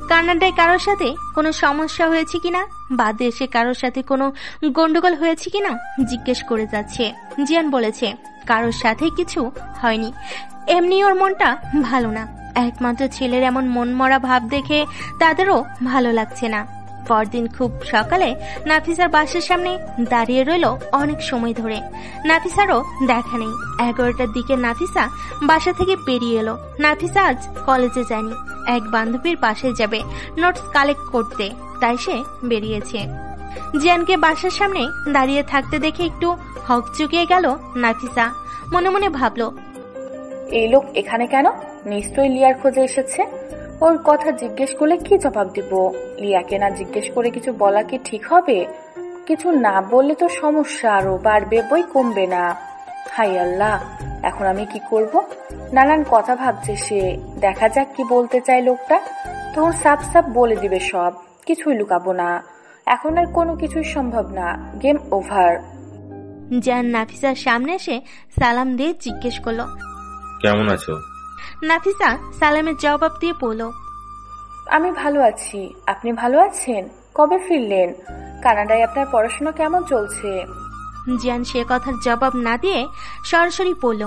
কানাডায় কারোর সাথে কোনো সমস্যা হয়েছে কিনা বা দেশে কারোর সাথে কোনো গন্ডগোল হয়েছে কিনা জিজ্ঞেস করে যাচ্ছে। জিয়ান বলেছে কারোর সাথে কিছু হয়নি, এমনি ওর মনটা ভালো না। একমাত্র ছেলের এমন মনমরা ভাব দেখে তাদেরও ভালো লাগছে না। পরদিন খুব সকালে নাফিসার বাসার সামনে দাঁড়িয়ে রইল অনেক সময় ধরে। নাফিসারও দেখা নেই। 11টার দিকে নাফিসা বাসা থেকে বেরিয়ে এলো। নাফিসা আজ কলেজে যায়নি, এক বান্ধবীর বাসায় যাবে নোটস কালেক্ট করতে, তাই সে বেরিয়েছে। জিয়ানকে বাসার সামনে দাঁড়িয়ে থাকতে দেখে একটু হকচকিয়ে গেল নাফিসা। মনে মনে ভাবলো, এই লোক এখানে কেন? নিশ্চয়ই লিয়ার খোঁজে এসেছে। ওর কথা জিজ্ঞেস করলে কি জবাব দিব? লিয়াকে না জিজ্ঞেস করে কিছু বলা কি ঠিক হবে? কিছু না বললে তো সমস্যা আরো বাড়বে, বই কমবে না। হাই আল্লাহ, এখন আমি কি করব? নানান কথা ভাবছে সে। দেখা যাক কি বলতে চায় লোকটা, তখন সাপ সাপ বলে দিবে সব, কিছুই লুকাবো না। এখন আর কোনো কিছুই সম্ভব না, গেম ওভার। জিয়ান নাফিসার সামনে এসে সালাম দিয়ে জিজ্ঞেস করলো, কেমন আছো? নাফিসা সালামের জবাব দিয়ে বলল, আমি ভালো আছি। আপনি ভালো আছেন? কবে ফিরলেন? কানাডায় আপনার পড়াশোনা কেমন চলছে? জিয়ান সে কথার জবাব না দিয়ে সরাসরি বলল,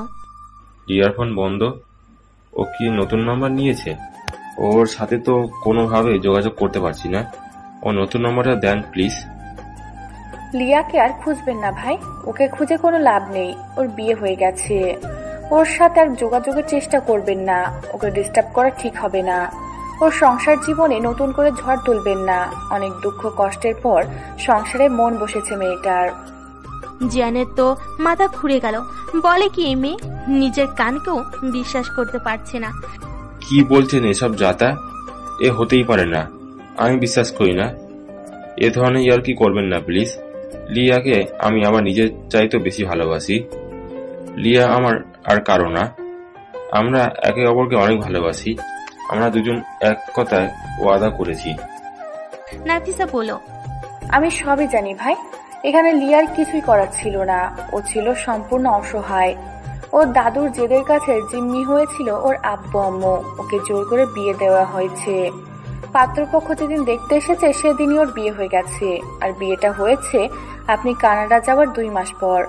ইয়ারফোন বন্ধ। ও কি নতুন নাম্বার নিয়েছে? ওর সাথে তো কোনোভাবে যোগাযোগ করতে পারছি না। ও নতুন নাম্বারটা দেন প্লিজ। লিয়াকে আর খুঁজবেন না ভাই, ওকে খুঁজে কোনো লাভ নেই। ওর বিয়ে হয়ে গেছে। ওর সাথে আর যোগাযোগের চেষ্টা করবেন না, ওকে ডিস্টার্ব করা ঠিক হবে না। ওর সংসার জীবনে নতুন করে ঝড় তুলবেন না। অনেক দুঃখ কষ্টের পর সংসারে মন বসেছে মেয়েটার। জিয়ানের তো মাথা ঘুরে গেল। বলে কি এই মেয়ে? নিজের কানকেও বিশ্বাস করতে পারছে না। কি বলছেন এসব যাতা? এ হতেই পারে না, আমি বিশ্বাস করি না। এ ধরনের আর কি করবেন না প্লিজ। লিয়াকে আমি আমার নিজের চাইতেও বেশি ভালোবাসি। লিয়া আমার আর কারো না। আমরা একে অপরকে অনেক ভালোবাসি। আমরা দুজন এক কথায় ওয়াদা করেছি। নাফিসা বলল, আমি সবই জানি ভাই। এখানে লিয়ার কিছুই করার ছিল না। ও ছিল সম্পূর্ণ অসহায়। ওর দাদুর জেদের কাছে জিম্মি হয়েছিল ওর আব্বু আম্মু। ওকে জোর করে বিয়ে দেওয়া হয়েছে। পাত্রপক্ষ যেদিন দেখতে এসেছে সেদিনই ওর বিয়ে হয়ে গেছে। আর বিয়েটা হয়েছে আপনি কানাডা যাওয়ার 2 মাস পর।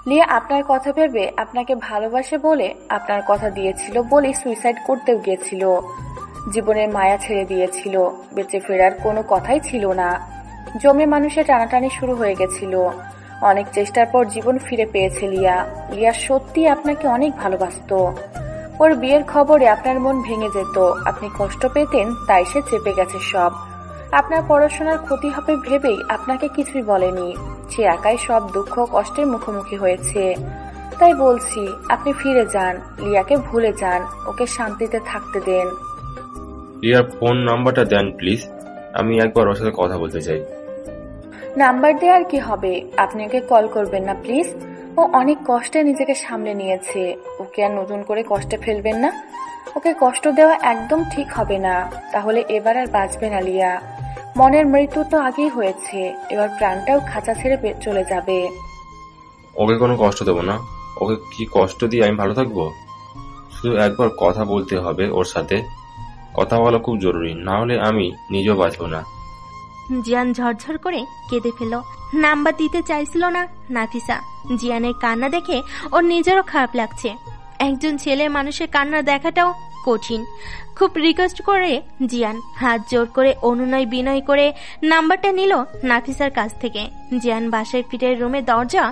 লিয়া আপনার কথা ভেবে আপনাকে ভালোবাসে বলে আপনার কথা দিয়েছিল বলে সুইসাইড করতেও গিয়েছিল। জীবনের মায়া ছেড়ে দিয়েছিল। বেঁচে ফেরার কোনো কথাই ছিল না। জমে মানুষের টানাটানি শুরু হয়ে গেছিল। অনেক চেষ্টার পর জীবন ফিরে পেয়েছে লিয়া। লিয়া সত্যি আপনাকে অনেক ভালোবাসতো। ওর বিয়ের খবরে আপনার মন ভেঙে যেত, আপনি কষ্ট পেতেন, তাই সে চেপে গেছে সব। আপনার পড়াশোনার ক্ষতি হবে ভেবেই আপনাকে কিছুই বলেনি। সে একাই সব দুঃখ কষ্টের মুখোমুখি হয়েছে। তাই বলছি আপনি ফিরে যান, লিয়াকে ভুলে যান, ওকে শান্তিতে থাকতে দেন। লিয়ার ফোন নাম্বারটা দেন প্লিজ, আমি একবার ওর সাথে কথা বলতে চাই। নাম্বার দিয়ে আর কি হবে? আপনি ওকে কল করবেন না প্লিজ। ও অনেক কষ্টে নিজেকে সামলে নিয়েছে। ওকে আর নতুন করে কষ্টে ফেলবেন না। ওকে কষ্ট দেওয়া একদম ঠিক হবে না। তাহলে এবার আর বাঁচবে না লিয়া। মনের মৃত্যু তো আগেই হয়েছে, এবার প্রাণটাও খাঁচা ছেড়ে চলে যাবে। ওকে কোনো কষ্ট দেবো না। ওকে কি কষ্ট দিয়ে আমি ভালো থাকবো? শুধু একবার কথা বলতে হবে ওর সাথে। কথা বলা খুব জরুরি, না হলে আমি নিজেও বাঁচবো না। জিয়ান ঝরঝর করে কেঁদে ফেলল। নাম্বার দিতে চাইছিল না নাফিসা। জিয়ানের কান্না দেখে ওর নিজেরও খারাপ লাগছে। একজন ছেলে মানুষের কান্না দেখাটাও কঠিন। খুব রিকোয়েস্ট করে জিয়ান হাত জোর করে অনুনয় বিনয় করে নাম্বারটা নিল নাফিসার কাছ থেকে। জিয়ান বাসায় ফিরে রুমে দরজা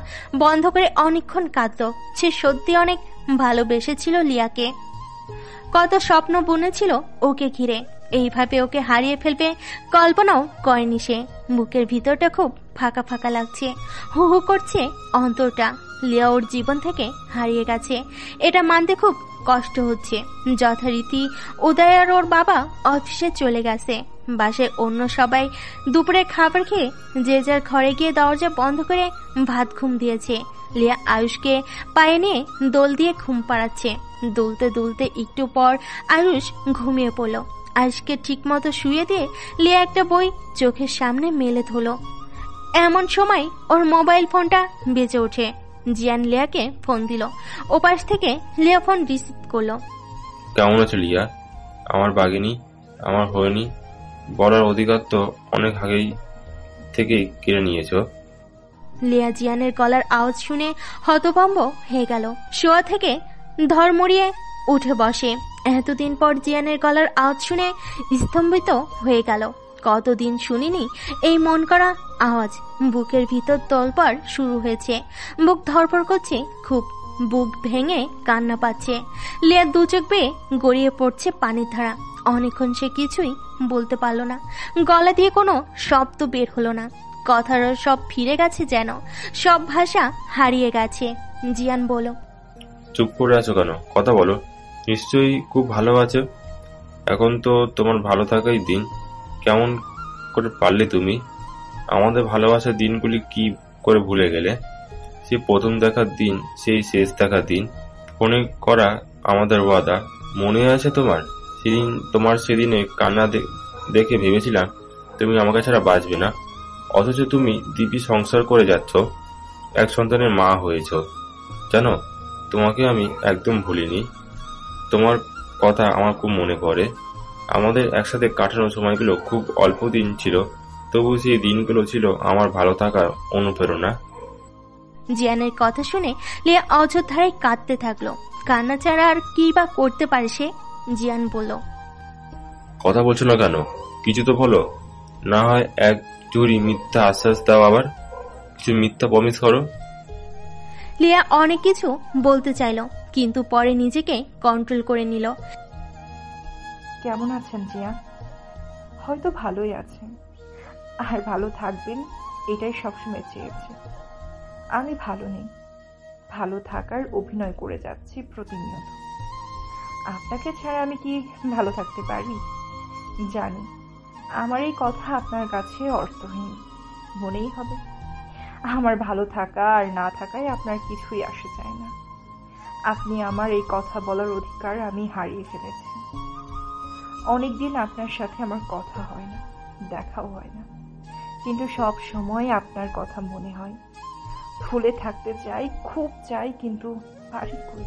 বন্ধ করে অনেকক্ষণ কাঁদল। সে সত্যি অনেক ভালোবেসেছিল লিয়াকে। কত স্বপ্ন বুনেছিল ওকে ঘিরে। এইভাবে ওকে হারিয়ে ফেলবে কল্পনাও করেনি সে। বুকের ভিতরটা খুব ফাঁকা ফাঁকা লাগছে, হু হু করছে অন্তরটা। লিয়া ওর জীবন থেকে হারিয়ে গেছে, এটা মানতে খুব কষ্ট হচ্ছে। যথারীতি উদয় আর ওর বাবা অফিসে চলে গেছে। বাসায় অন্য সবাই দুপুরে খাবার খেয়ে যে যার ঘরে গিয়ে দরজা বন্ধ করে ভাত ঘুম দিয়েছে। লিয়া আয়ুষকে পায়ে নিয়ে দোল দিয়ে ঘুম পাড়াচ্ছে। দুলতে দুলতে একটু পর আয়ুষ ঘুমিয়ে পড়ল। আয়ুষকে ঠিক মতো শুয়ে দিয়ে লিয়া একটা বই চোখের সামনে মেলে ধরল। এমন সময় ওর মোবাইল ফোনটা বেজে ওঠে। জিয়ান লিয়াকে ফোন দিল। ওপাশ থেকে লিয়া ফোন রিসিভ করলো। কেমন আছো লিয়া? আমার বাগিনী, আমার হয়নি। বলার অধিকার তো অনেক আগেই থেকে কেড়ে নিয়েছো। লিয়া জিয়ানের গলার আওয়াজ শুনে হতভম্ব হয়ে গেল। শোয়া থেকে ধর্মড়িয়ে উঠে বসে। এতদিন পর জিয়ানের গলার আওয়াজ শুনে স্তম্ভিত হয়ে গেল। কতদিন শুনিনি এই মন করা আওয়াজ। বুকের ভিতর তোলপাড় শুরু হয়েছে, বুক ধরপড় করছে খুব, বুক ভেঙে কান্না পাচ্ছে। লিয়ার দু চোখ বেয়ে গড়িয়ে পড়ছে পানির ধারা। অনেকক্ষণ সে কিছুই বলতে পারল না, গলা দিয়ে কোনো শব্দ বের হলো না। কথার সব ফিরে গেছে, যেন সব ভাষা হারিয়ে গেছে। জিয়ান বলল, চুপ করে আছো কেন? কথা বলো। নিশ্চয়ই খুব ভালো আছো। এখন তো তোমার ভালো থাকাই দিন। কেমন করে পারলে তুমি? আমাদের ভালোবাসার দিনগুলি কি করে ভুলে গেলে? সে প্রথম দেখার দিন, সেই শেষ দেখার দিন, ফোনে করা আমাদের ওয়াদা মনে আছে তোমার? সেদিনে কান্না দেখে ভেবেছিলাম তুমি আমাকে ছাড়া বাঁচবে না, অথচ তুমি দিব্যি সংসার করে যাচ্ছ, এক সন্তানের মা হয়েছ। জানো, তোমাকে আমি একদম ভুলিনি। তোমার কথা আমার খুব মনে পড়ে। আমাদের একসাথে কাটানো সময়গুলো খুব অল্প দিন ছিল, তবু সেই দিনগুলো ছিল আমার ভালো থাকার অনুপ্রেরণা। জিয়ানের কথা শুনে লিয়া অযোধ্যায় কাঁদতে থাকলো। কান্না ছাড়া আর কি বা করতে পারে সে? জিয়ান বলল, কথা বলছো না কেন? কিছু তো বলো। না হয় এক জুড়ি মিথ্যা আশ্বাস দাও, আবার কিছু মিথ্যা প্রমিস করো। লিয়া অনেক কিছু বলতে চাইল, কিন্তু পরে নিজেকে কন্ট্রোল করে নিল। কেমন আছেন জিয়া? হয়তো ভালোই আছেন, আর ভালো থাকবেন এটাই সবসময় চেয়েছি। আমি ভালো নেই, ভালো থাকার অভিনয় করে যাচ্ছি প্রতিনিয়ত। আপনাকে ছাড়া আমি কি ভালো থাকতে পারি? জানি আমার এই কথা আপনার কাছে অর্থহীন মনেই হবে। আমার ভালো থাকা আর না থাকায় আপনার কিছুই আসে যায় না। আপনি আমার এই কথা বলার অধিকার আমি হারিয়ে ফেলেছি। অনেকদিন আপনার সাথে আমার কথা হয় না, দেখাও হয় না, কিন্তু সব সময় আপনার কথা মনে হয়। ভুলে থাকতে চাই, খুব চাই, কিন্তু পারি কই।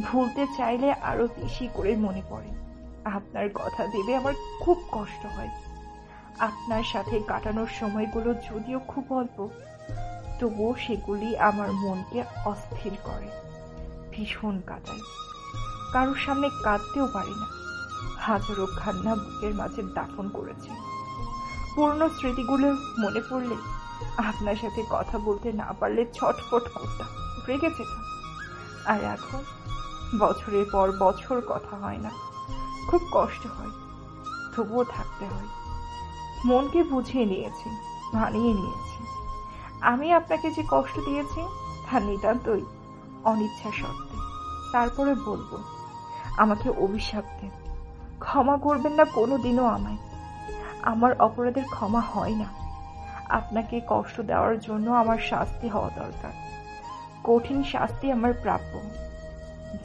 ভুলতে চাইলে আরো বেশি করে মনে পড়ে। আপনার কথা ভেবে আমার খুব কষ্ট হয়। আপনার সাথে কাটানোর সময়গুলো যদিও খুব অল্প, তবুও সেগুলি আমার মনকে অস্থির করে, ভীষণ কাঁদায়। কারোর সামনে কাঁদতেও পারি না। হাজারো কান্না বুকের মাঝে দাফন করেছে। পুরনো স্মৃতিগুলো মনে পড়লে, আপনার সাথে কথা বলতে না পারলে ছটফট করতাম, রেগে যেতাম। আর এখন বছরের পর বছর কথা হয় না, খুব কষ্ট হয়, তবুও থাকতে হয়। মনকে বুঝিয়ে নিয়েছি, মানিয়ে নিয়েছি। আমি আপনাকে যে কষ্ট দিয়েছি তা নিতান্তই অনিচ্ছা সত্ত্বে। তারপরে বলবো, আমাকে অভিশাপ দেন, ক্ষমা করবেন না কোনোদিনও আমায়। আমার অপরাধের ক্ষমা হয় না। আপনাকে কষ্ট দেওয়ার জন্য আমার শাস্তি হওয়া দরকার, কঠিন শাস্তি আমার প্রাপ্য।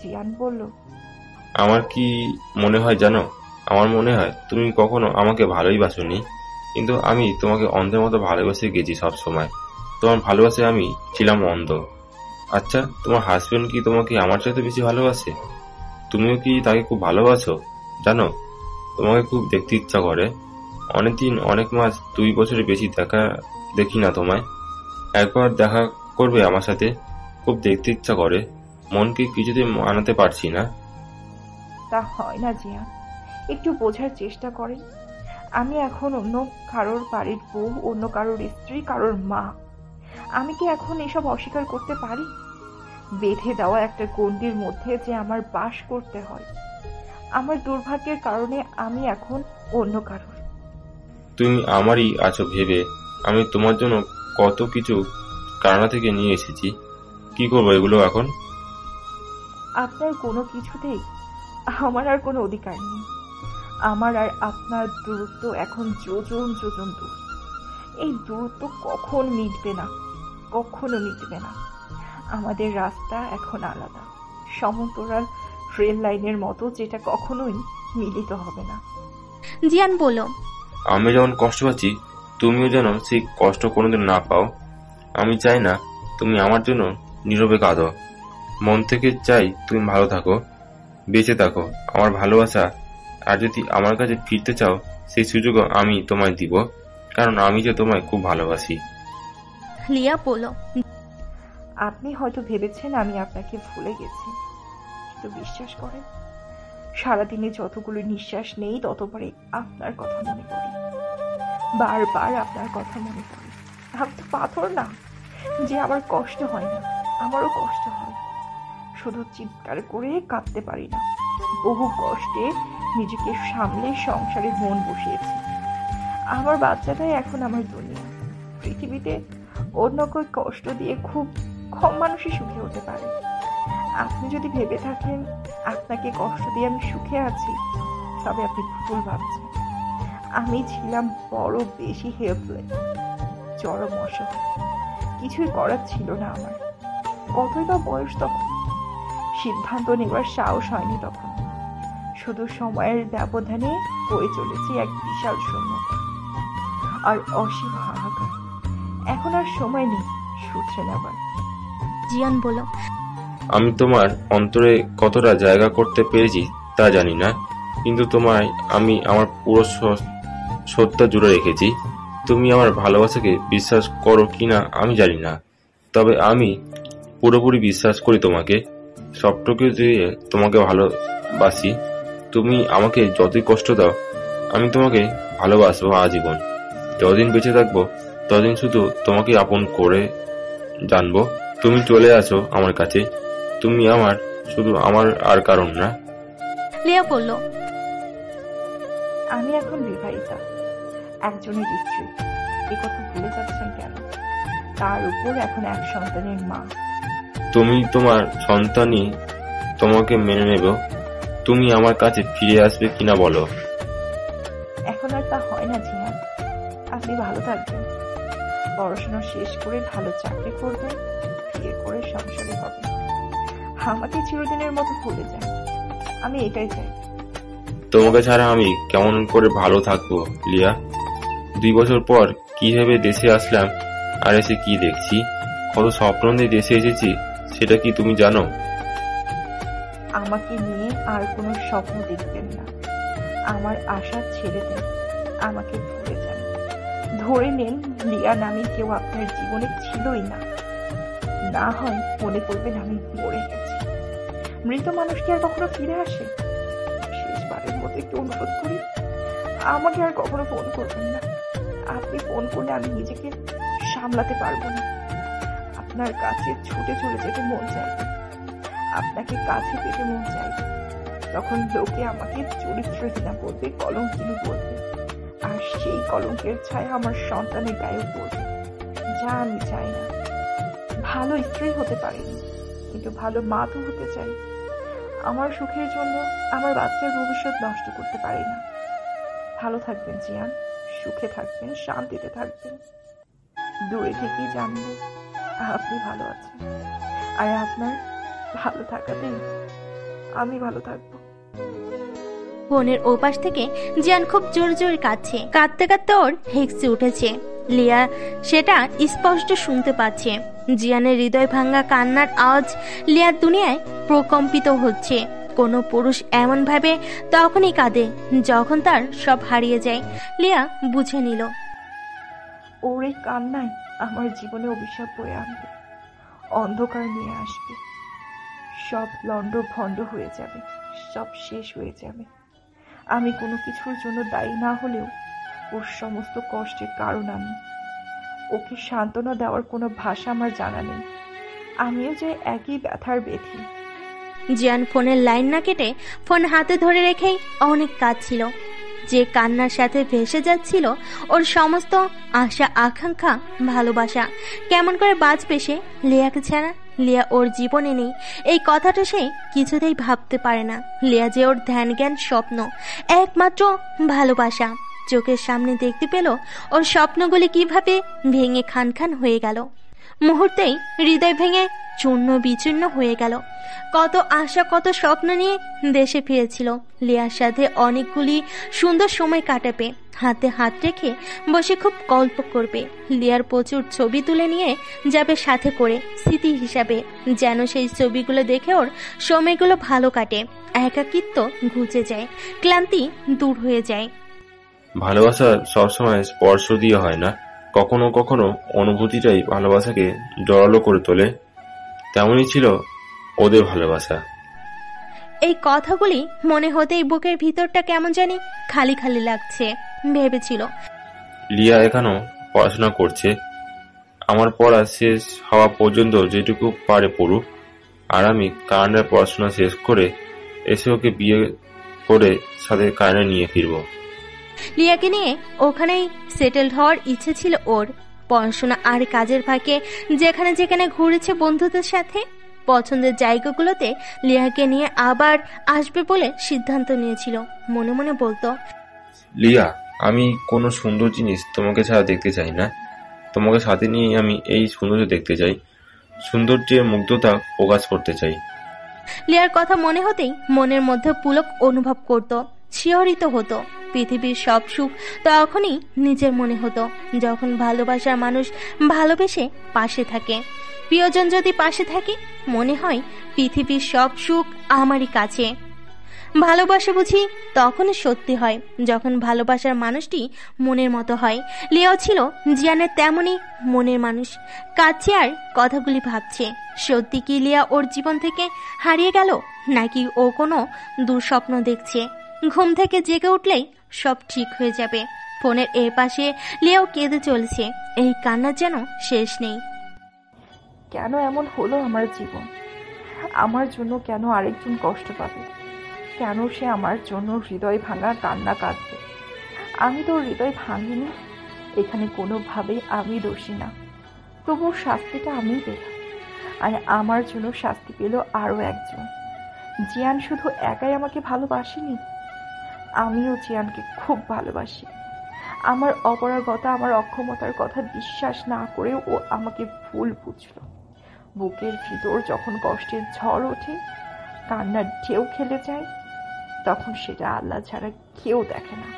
জিয়ান বলল, আমার কি মনে হয় জানো? আমার মনে হয় তুমি কখনো আমাকে ভালোই বাসোনি, কিন্তু আমি তোমাকে অন্ধের মতো ভালোবেসে গেছি সব সময়। তোমার ভালোবাসে আমি ছিলাম অন্ধ। আচ্ছা, তোমার হাজবেন্ড কি তোমাকে আমার চাইতে বেশি ভালোবাসে? তুমিও কি তাকে খুব ভালোবাসো? জানো, তোমাকে খুব দেখতে ইচ্ছা করে। অনেকদিন, অনেক মাস, 2 বছরের বেশি দেখি না তোমায়। একবার দেখা করবে আমার সাথে? খুব দেখতে ইচ্ছা করে, মনকে কিছুতেই মানাতে পারছি না। তা হয় না জিয়া, একটু বোঝার চেষ্টা করেন। আমি এখন অন্য কারোর বাড়ির বউ, অন্য কারোর স্ত্রী, কারোর মা। আমি কি এখন এসব অস্বীকার করতে পারি? বেঁধে দেওয়া একটা গণ্ডির মধ্যে যে আমার বাস করতে হয়। আমার দুর্ভাগ্যের কারণে আমি এখন অন্য কারোর। তুমি আমারই আছো ভেবে আমি তোমার জন্য কত কিছু কারণা থেকে নিয়ে এসেছি। কি করবো এগুলো এখন? আপনার কোনো কিছুতেই আমার আর কোনো অধিকার নেই। আমার আর আপনার দূরত্ব এখন যোজন যোজন দূর। এই দূরত্ব কখন মিটবে না, কখনো মিটবে না। আমাদের রাস্তা এখন আলাদা, সমান্তরাল রেল লাইনের মতো, যেটা কখনোই মিলিত হবে না। জিয়ান বলল, আমি যেমন কষ্ট পাচ্ছি, তুমিও যেন সেই কষ্ট কোনোদিন না পাও। আমি চাই না তুমি আমার জন্য নীরবে কাঁদো। মন থেকে চাই তুমি ভালো থাকো, বেঁচে থাকো। আমার ভালোবাসা আর যদি আমার কাছে ফিরতে চাও, সেই সুযোগও আমি তোমায় দিব, কারণ আমি যে তোমায় খুব ভালোবাসি। লিয়া বলল, আপনি হয়তো ভেবেছেন আমি আপনাকে ভুলে গেছি, কিন্তু বিশ্বাস করেন, সারাদিনে যতগুলো নিঃশ্বাস নেই ততবারই আপনার কথা মনে পড়ে, বারবার আপনার কথা মনে পড়ে। আমি তো পাথর না যে আমার কষ্ট হয় না, আমারও কষ্ট হয়, শুধু চিৎকার করে কাঁদতে পারি না। বহু কষ্টে নিজেকে সামলে সংসারে মন বসিয়েছি। আমার বাচ্চাটাই এখন আমার দুনিয়া। পৃথিবীতে অন্যকে কষ্ট দিয়ে খুব কম মানুষই সুখী হতে পারে। আপনি যদি ভেবে থাকেন আপনাকে কষ্ট দিয়ে আমি সুখে আছি, তবে আপনি ভুল ভাবছেন। আমি ছিলাম বড় বেশি হেল্পলেস, চরম অসহায়, কিছুই করার ছিল না আমার। কতই বা বয়স তখন, সিদ্ধান্ত নেওয়ার সাহস হয়নি তখন। শুধু সময়ের ব্যবধানে হয়ে চলেছে এক বিশাল শূন্যতা আর অসীম হাহাকার। এখন আর সময় নেই শুধরে নেবার। জিয়ান বলল, আমি তোমার অন্তরে কতটা জায়গা করতে পেরেছি তা জানি না, কিন্তু তোমায় আমি আমার পুরো সত্তা জুড়ে রেখেছি। তুমি আমার ভালোবাসাকে বিশ্বাস করো কিনা আমি জানি না, তবে আমি পুরোপুরি বিশ্বাস করি তোমাকে। সবটুকু দিয়ে তোমাকে ভালোবাসি। তুমি আমাকে যতই কষ্ট দাও, আমি তোমাকে ভালোবাসবো আজীবন। যতদিন বেঁচে থাকবো ততদিন শুধু তোমাকে আপন করে জানবো। তুমি চলে আসো আমার কাছে, তুমি আমার, শুধু আমার আর কারণ না। লিয়া বলল, আমি এখন বিবাহিতা, একজনের স্ত্রী। এ কথা ভুলে যাচ্ছেন কেন? তার উপর এখন এক সন্তানের মা। তুমি তোমার সন্তানই তোমাকে মেনে নেব। তুমি আমার কাছে ফিরে আসবে কিনা বলো। এখন আর তা হয় না জিয়ান। আপনি ভালো থাকবেন, পড়াশোনা শেষ করে ভালো চাকরি করবেন, বিয়ে করে সংসারে হবেন, আমাকে চিরদিনের মতো ভুলে যান। আমি এটাই চাই। তোমাকে ছাড়া আমি কেমন করে ভালো থাকবো লিয়া? 2 বছর পর কি ভেবে দেশে আসলাম, আর এসে কি দেখছি। কত স্বপ্ন নিয়ে দেশে এসেছি, সেটা কি তুমি জানো? আমাকে নিয়ে আর কোনো স্বপ্ন দেখবেন না। আমার আশা ছেড়ে দেন, আমাকে ভুলে যান। ধরে নেন লিয়া নামে কেউ আপনার জীবনে ছিলই না। না হয় মনে করবেন আমি মরে গেছি। মৃত মানুষ কি আর কখনো ফিরে আসে? শেষবারের মতো একটু অনুরোধ করি, আমাকে আর কখনো ফোন করবেন না। আপনি ফোন করলে আমি নিজেকে সামলাতে পারবো না। আপনার কাছে ছুটে চলে যেতে মন চাইবে, আপনাকে কাছে পেতে মন চাইবে। তখন লোকে আমাকে চরিত্রহীনা বলবে, কলঙ্কিনী বলবে, আর সেই কলঙ্কের ছায়া আমার সন্তানের গায়ে পড়বে, যা আমি চাই না। ভালো স্ত্রী হতে পারিনি, কিন্তু ভালো মা তো হতে চাই। আমার সুখের জন্য আমার বাচ্চার ভবিষ্যৎ নষ্ট করতে পারি না। ভালো থাকবেন জিয়ান, সুখে থাকবেন, শান্তিতে থাকবেন। দূরে থেকেই জানবো আপনি ভালো আছেন, আর আপনার ভালো থাকাতেই আমি ভালো থাকবো। ফোনের ওপাশ থেকে জিয়ান খুব জোর জোর কাঁদছে। কাঁদতে কাঁদতে ওর হেঁকছে উঠেছে। লিয়া সেটা স্পষ্ট শুনতে পাচ্ছে। জিয়ানের হৃদয় ভাঙা কান্নার আওয়াজ লিয়ার দুনিয়ায় প্রকম্পিত হচ্ছে। কোনো পুরুষ এমন ভাবে তখনই কাঁদে যখন তার সব হারিয়ে যায়। লিয়া বুঝে নিল, ওর এই কান্নায় আমার জীবনে অভিশাপ বয়ে আনবে, অন্ধকার নিয়ে আসবে, সব লন্ড ভন্ড হয়ে যাবে, সব শেষ হয়ে যাবে। আমি কোনো কিছুর জন্য দায়ী না হলেও ওর সমস্ত কষ্টের কারণ আমি। ওকে সান্ত্বনা দেওয়ার কোনো ভাষা আমার জানা নেই। আমিও যে একই ব্যথার ব্যথি। জিয়ান ফোনের লাইন না কেটে ফোন হাতে ধরে রেখেই অনেক কাঁদছিল। যে কান্নার সাথে ভেসে যাচ্ছিল ওর সমস্ত আশা, আকাঙ্ক্ষা, ভালোবাসা। কেমন করে বাঁচবে সে লিয়াকে ছাড়া? লিয়া ওর জীবনে নেই, এই কথাটা সে কিছুতেই ভাবতে পারে না। লিয়া যে ওর ধ্যান জ্ঞান, স্বপ্ন, একমাত্র ভালোবাসা। চোখের সামনে দেখতে পেল ওর স্বপ্নগুলি কিভাবে ভেঙে খান খান হয়ে গেল। মুহূর্তেই হৃদয় ভেঙে চূর্ণ বিচূর্ণ হয়ে গেল। কত আশা, কত স্বপ্ন নিয়ে দেশে ফিরেছিল। লিয়ার সাথে অনেকগুলি সুন্দর সময় কাটাবে, হাতে হাত রেখে বসে খুব গল্প করবে। লিয়ার প্রচুর ছবি তুলে নিয়ে যাবে সাথে করে, স্মৃতি হিসাবে, যেন সেই ছবিগুলো দেখে ওর সময়গুলো ভালো কাটে, একাকিত্ব ঘুচে যায়, ক্লান্তি দূর হয়ে যায়। ভালোবাসা সবসময় স্পর্শ দিয়ে হয় না, কখনো কখনো অনুভূতিটাই ভালোবাসাকে জোরালো করে তোলে। তেমনই ছিল ওদের ভালোবাসা। এই কথাগুলি মনে হতেই বুকের ভিতরটা কেমন জানি খালি খালি লাগছে। ভেবেছিল লিয়া এখনো পড়াশোনা করছে, আমার পড়া শেষ হওয়া পর্যন্ত যেটুকু পারে পড়ুক, আর আমি কানাডার পড়াশোনা শেষ করে এসে ওকে বিয়ে করে সাথে কানাডা নিয়ে ফিরবো। লিয়াকে নিয়ে ওখানেই সেটেলড হওয়ার ইচ্ছে ছিল ওর। পড়াশোনা আর কাজের ফাঁকে যেখানে যেখানে ঘুরেছে বন্ধুদের সাথে, পছন্দের জায়গাগুলোতে লিয়াকে নিয়ে আবার আসবে বলে সিদ্ধান্ত নিয়েছিল। মনে মনে বলতো, লিয়া, আমি কোনো সুন্দর জিনিস তোমাকে ছাড়া দেখতে চাই না, তোমাকে সাথে নিয়ে আমি এই সৌন্দর্য দেখতে চাই, সৌন্দর্যের মুগ্ধতা প্রকাশ করতে চাই। লিয়ার কথা মনে হতেই মনের মধ্যে পুলক অনুভব করত, শিহরিত হতো। পৃথিবীর সব সুখ তখনই নিজের মনে হতো যখন ভালোবাসার মানুষ ভালোবেসে পাশে থাকে। প্রিয়জন যদি পাশে থাকে মনে হয় পৃথিবীর সব সুখ আমারই কাছে। ভালোবাসা বুঝি তখনই সত্যি হয় যখন ভালোবাসার মানুষটি মনের মতো হয়। লিয়াও ছিল জিয়ানের তেমনই মনের মানুষ। কাছে আর কথাগুলি ভাবছে, সত্যি কি লিয়া ওর জীবন থেকে হারিয়ে গেল, নাকি ও কোনো দুঃস্বপ্ন দেখছে। ঘুম থেকে জেগে উঠলেই সব ঠিক হয়ে যাবে। ফোনের এ পাশে লিয়াও কেঁদে চলেছে, এই কান্নার যেন শেষ নেই। কেন এমন হলো আমার জীবন? আমার জন্য কেন আরেকজন কষ্ট পাবে? কেন সে আমার জন্য হৃদয় ভাঙা কান্না কাঁদবে? আমি তো হৃদয় ভাঙিনি, এখানে কোনোভাবেই আমি দোষী না, তবু শাস্তিটা আমি পেলাম। আর আমার জন্য শাস্তি পেল আরও একজন। জিয়ান শুধু একাই আমাকে ভালোবাসেনি, আমিও জিয়ানকে খুব ভালোবাসি। আমার অপরাগতা, আমার অক্ষমতার কথা বিশ্বাস না করেও ও আমাকে ভুল বুঝল। বুকের ভিতর যখন কষ্টের ঝড় ওঠে, কান্নার ঢেউ খেলে যায়, তখন সেটা আল্লাহ ছাড়া কেউ দেখে না।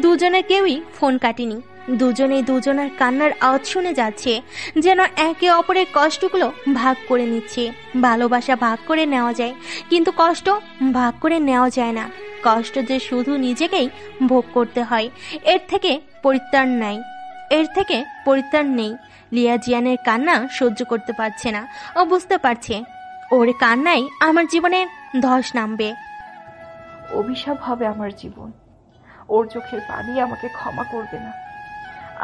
দুজনের কেউই ফোন কাটেনি। দুজনেই দুজনের কান্নার আওয়াজ শুনে যাচ্ছে, যেন একে অপরের কষ্টগুলো ভাগ করে নিচ্ছে। ভালোবাসা ভাগ করে নেওয়া যায়, কিন্তু কষ্ট ভাগ করে নেওয়া যায় না। কষ্ট যে শুধু নিজেকেই ভোগ করতে হয়, এর থেকে পরিত্রাণ নেই। লিয়া জিয়ানের কান্না সহ্য করতে পারছে না। ও বুঝতে পারছে ওর কান্নাই আমার জীবনে ধস নামবে। অভিশাপ হবে আমার জীবন। ওর চোখের পানি আমাকে ক্ষমা করবে না।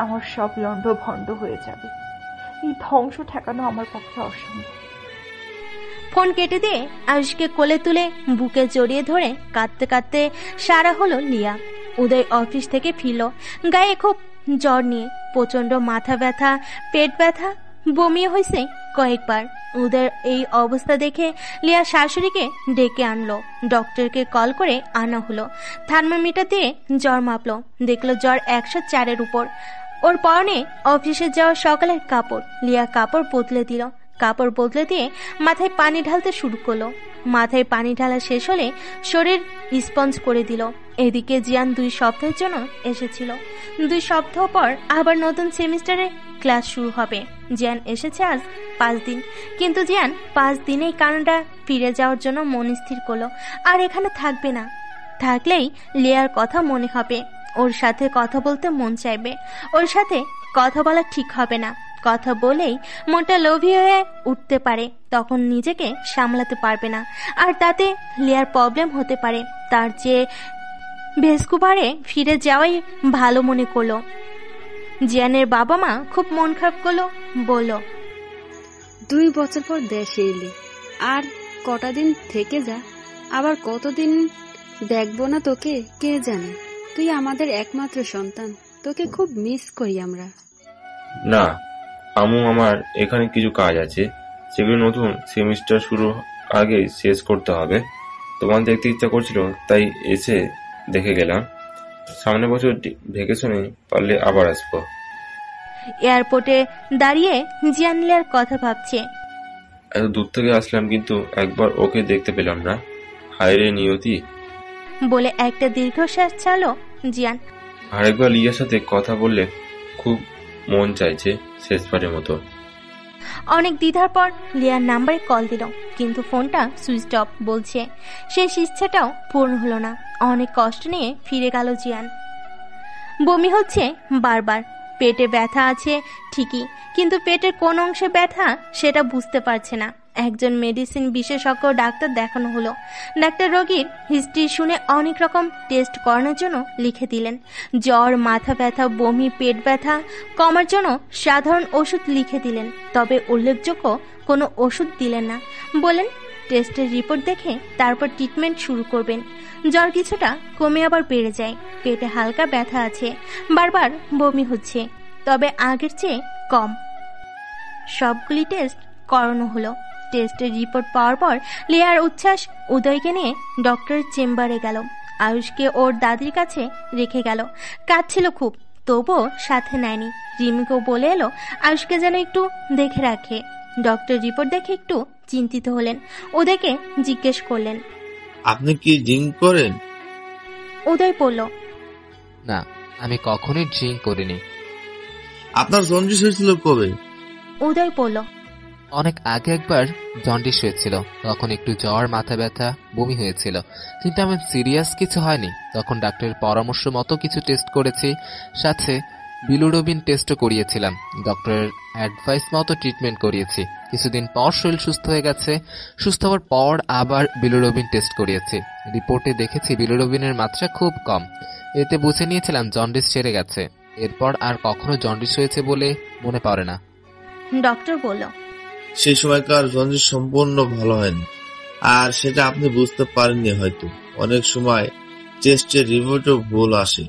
আমার সব লন্ড ভন্ড হয়ে যাবে। এই ধ্বংস ঠেকানো আমার পক্ষে অসম্ভব। ফোন কেটে দিয়ে আয়ুষকে কোলে তুলে বুকে জড়িয়ে ধরে কাঁদতে কাঁদতে সারা হলো লিয়া। উদয় অফিস থেকে ফিরল, গায়ে খুব জ্বর নিয়ে, প্রচন্ড মাথা ব্যথা, পেট ব্যথা, বমি হয়েছে কয়েকবার। উদয়ের এই অবস্থা দেখে লিয়া শাশুড়িকে ডেকে আনলো। ডক্টরকে কল করে আনা হলো। থার্মোমিটার দিয়ে জ্বর মাপলো, দেখলো জ্বর 104-এর উপর। ওর পরনে অফিসে যাওয়া সকালের কাপড়। লিয়া কাপড় বদলে দিল। কাপড় বদলে দিয়ে মাথায় পানি ঢালতে শুরু করলো। মাথায় পানি ঢালা শেষ হলে শরীর স্পঞ্জ করে দিল। এদিকে জিয়ান 2 সপ্তাহের জন্য এসেছিল। 2 সপ্তাহ পর আবার নতুন সেমিস্টারে ক্লাস শুরু হবে। জিয়ান এসেছে আজ 5 দিন, কিন্তু জিয়ান 5 দিনেই কানাডা ফিরে যাওয়ার জন্য মন স্থির করলো। আর এখানে থাকবে না। থাকলেই লিয়ার কথা মনে হবে, ওর সাথে কথা বলতে মন চাইবে। ওর সাথে কথা বলা ঠিক হবে না। কথা বলেই মনটা লোভী হয়ে উঠতে পারে, তখন নিজেকে সামলাতে পারবে না, আর তাতে লিয়ার প্রবলেম হতে পারে। তার চেয়ে ভেস্কুভারে ফিরে যাওয়াই ভালো মনে করলো। জিয়ানের বাবা মা খুব মন খারাপ করলো, বলল, 2 বছর পর দেশে এলি, আর কটা দিন থেকে যা, আবার কতদিন দেখবো না তোকে কে জানে। তুই আমাদের একমাত্র সন্তান, তোকে খুব মিস করি আমরা। না আম্মু, আমার এখানে কিছু কাজ আছে, সেগুলো নতুন সেমিস্টার শুরু আগে শেষ করতে হবে। তোমার দেখতে ইচ্ছা করছিল, তাই এসে দেখে গেলাম। সামনের বছর ভ্যাকেশনে পারলে আবার আসবো। এয়ারপোর্টে দাঁড়িয়ে জিয়ান লিয়ার কথা ভাবছে। এত দূর থেকে আসলাম, কিন্তু একবার ওকে দেখতে পেলাম না। হায়রে নিয়তি বলে একটা দীর্ঘশ্বাস ছাড়লো জিয়ান। আরেকবার লিয়ার সাথে কথা বললে খুব মন চাইছে, শেষবারের মতো। অনেক দ্বিধার পর লিয়ার নাম্বারে কল দিল, কিন্তু ফোনটা সুইচ অফ বলছে। সেই ইচ্ছাটাও পূর্ণ হলো না। অনেক কষ্ট নিয়ে ফিরে গেল জিয়ান। বমি হচ্ছে বারবার, পেটে ব্যথা আছে ঠিকই, কিন্তু পেটের কোন অংশে ব্যথা সেটা বুঝতে পারছে না। একজন মেডিসিন বিশেষজ্ঞ ডাক্তার দেখানো হলো। ডাক্তার রোগীর হিস্ট্রি শুনে অনেক রকম টেস্ট করানোর জন্য লিখে দিলেন। জ্বর, মাথা ব্যথা, বমি, পেট ব্যথা কমার জন্য সাধারণ ওষুধ লিখে দিলেন, তবে উল্লেখযোগ্য কোনো ওষুধ দিলেন না। বলেন টেস্টের রিপোর্ট দেখে তারপর ট্রিটমেন্ট শুরু করবেন। জ্বর কিছুটা কমে আবার বেড়ে যায়, পেটে হালকা ব্যথা আছে, বারবার বমি হচ্ছে, তবে আগের চেয়ে কম। সবগুলি টেস্ট করানো হলো। টেস্টের রিপোর্ট পাওয়ার পর লিয়ার উচ্ছ্বাস উদয়কে নিয়ে ডক্টরের চেম্বারে গেল। আয়ুষকে ওর দাদির কাছে রেখে গেল। কাঁদছিল খুব, তবুও সাথে নেয়নি। রিমিকেও বলে এলো আয়ুষকে যেন একটু দেখে রাখে। ডক্টর রিপোর্ট দেখে একটু চিন্তিত হলেন। উদয়কে জিজ্ঞেস করলেন, আপনি কি ড্রিঙ্ক করেন? উদয় বলল, না, আমি কখনোই ড্রিঙ্ক করিনি। আপনার জন্ডিস হয়েছিল কবে? উদয় বলল, অনেক আগে একবার জন্ডিস হয়েছিল, তখন একটু জ্বর, মাথা ব্যথা, বমি হয়েছিল, কিন্তু আমার সিরিয়াস কিছু হয়নি। তখন ডাক্তারের পরামর্শ মতো কিছু টেস্ট করেছি, সাথে বিলুরবিন টেস্টও করিয়েছিলাম। ডক্টরের অ্যাডভাইস মতো ট্রিটমেন্ট করিয়েছি। কিছুদিন পর শরীর সুস্থ হয়ে গেছে। সুস্থ হওয়ার পর আবার বিলুরবিন টেস্ট করিয়েছি। রিপোর্টে দেখেছি বিলুরবিনের মাত্রা খুব কম। এতে বুঝে নিয়েছিলাম জন্ডিস সেরে গেছে। এরপর আর কখনো জন্ডিস হয়েছে বলে মনে পড়ে না। ডক্টর বলল, সেই সময়কার জন্ডিস সম্পূর্ণ ভালো হয়নি, আর সেটা আপনি বুঝতে পারেননি হয়তো। অনেক সময় টেস্টের রিপোর্টও ভুল আসে।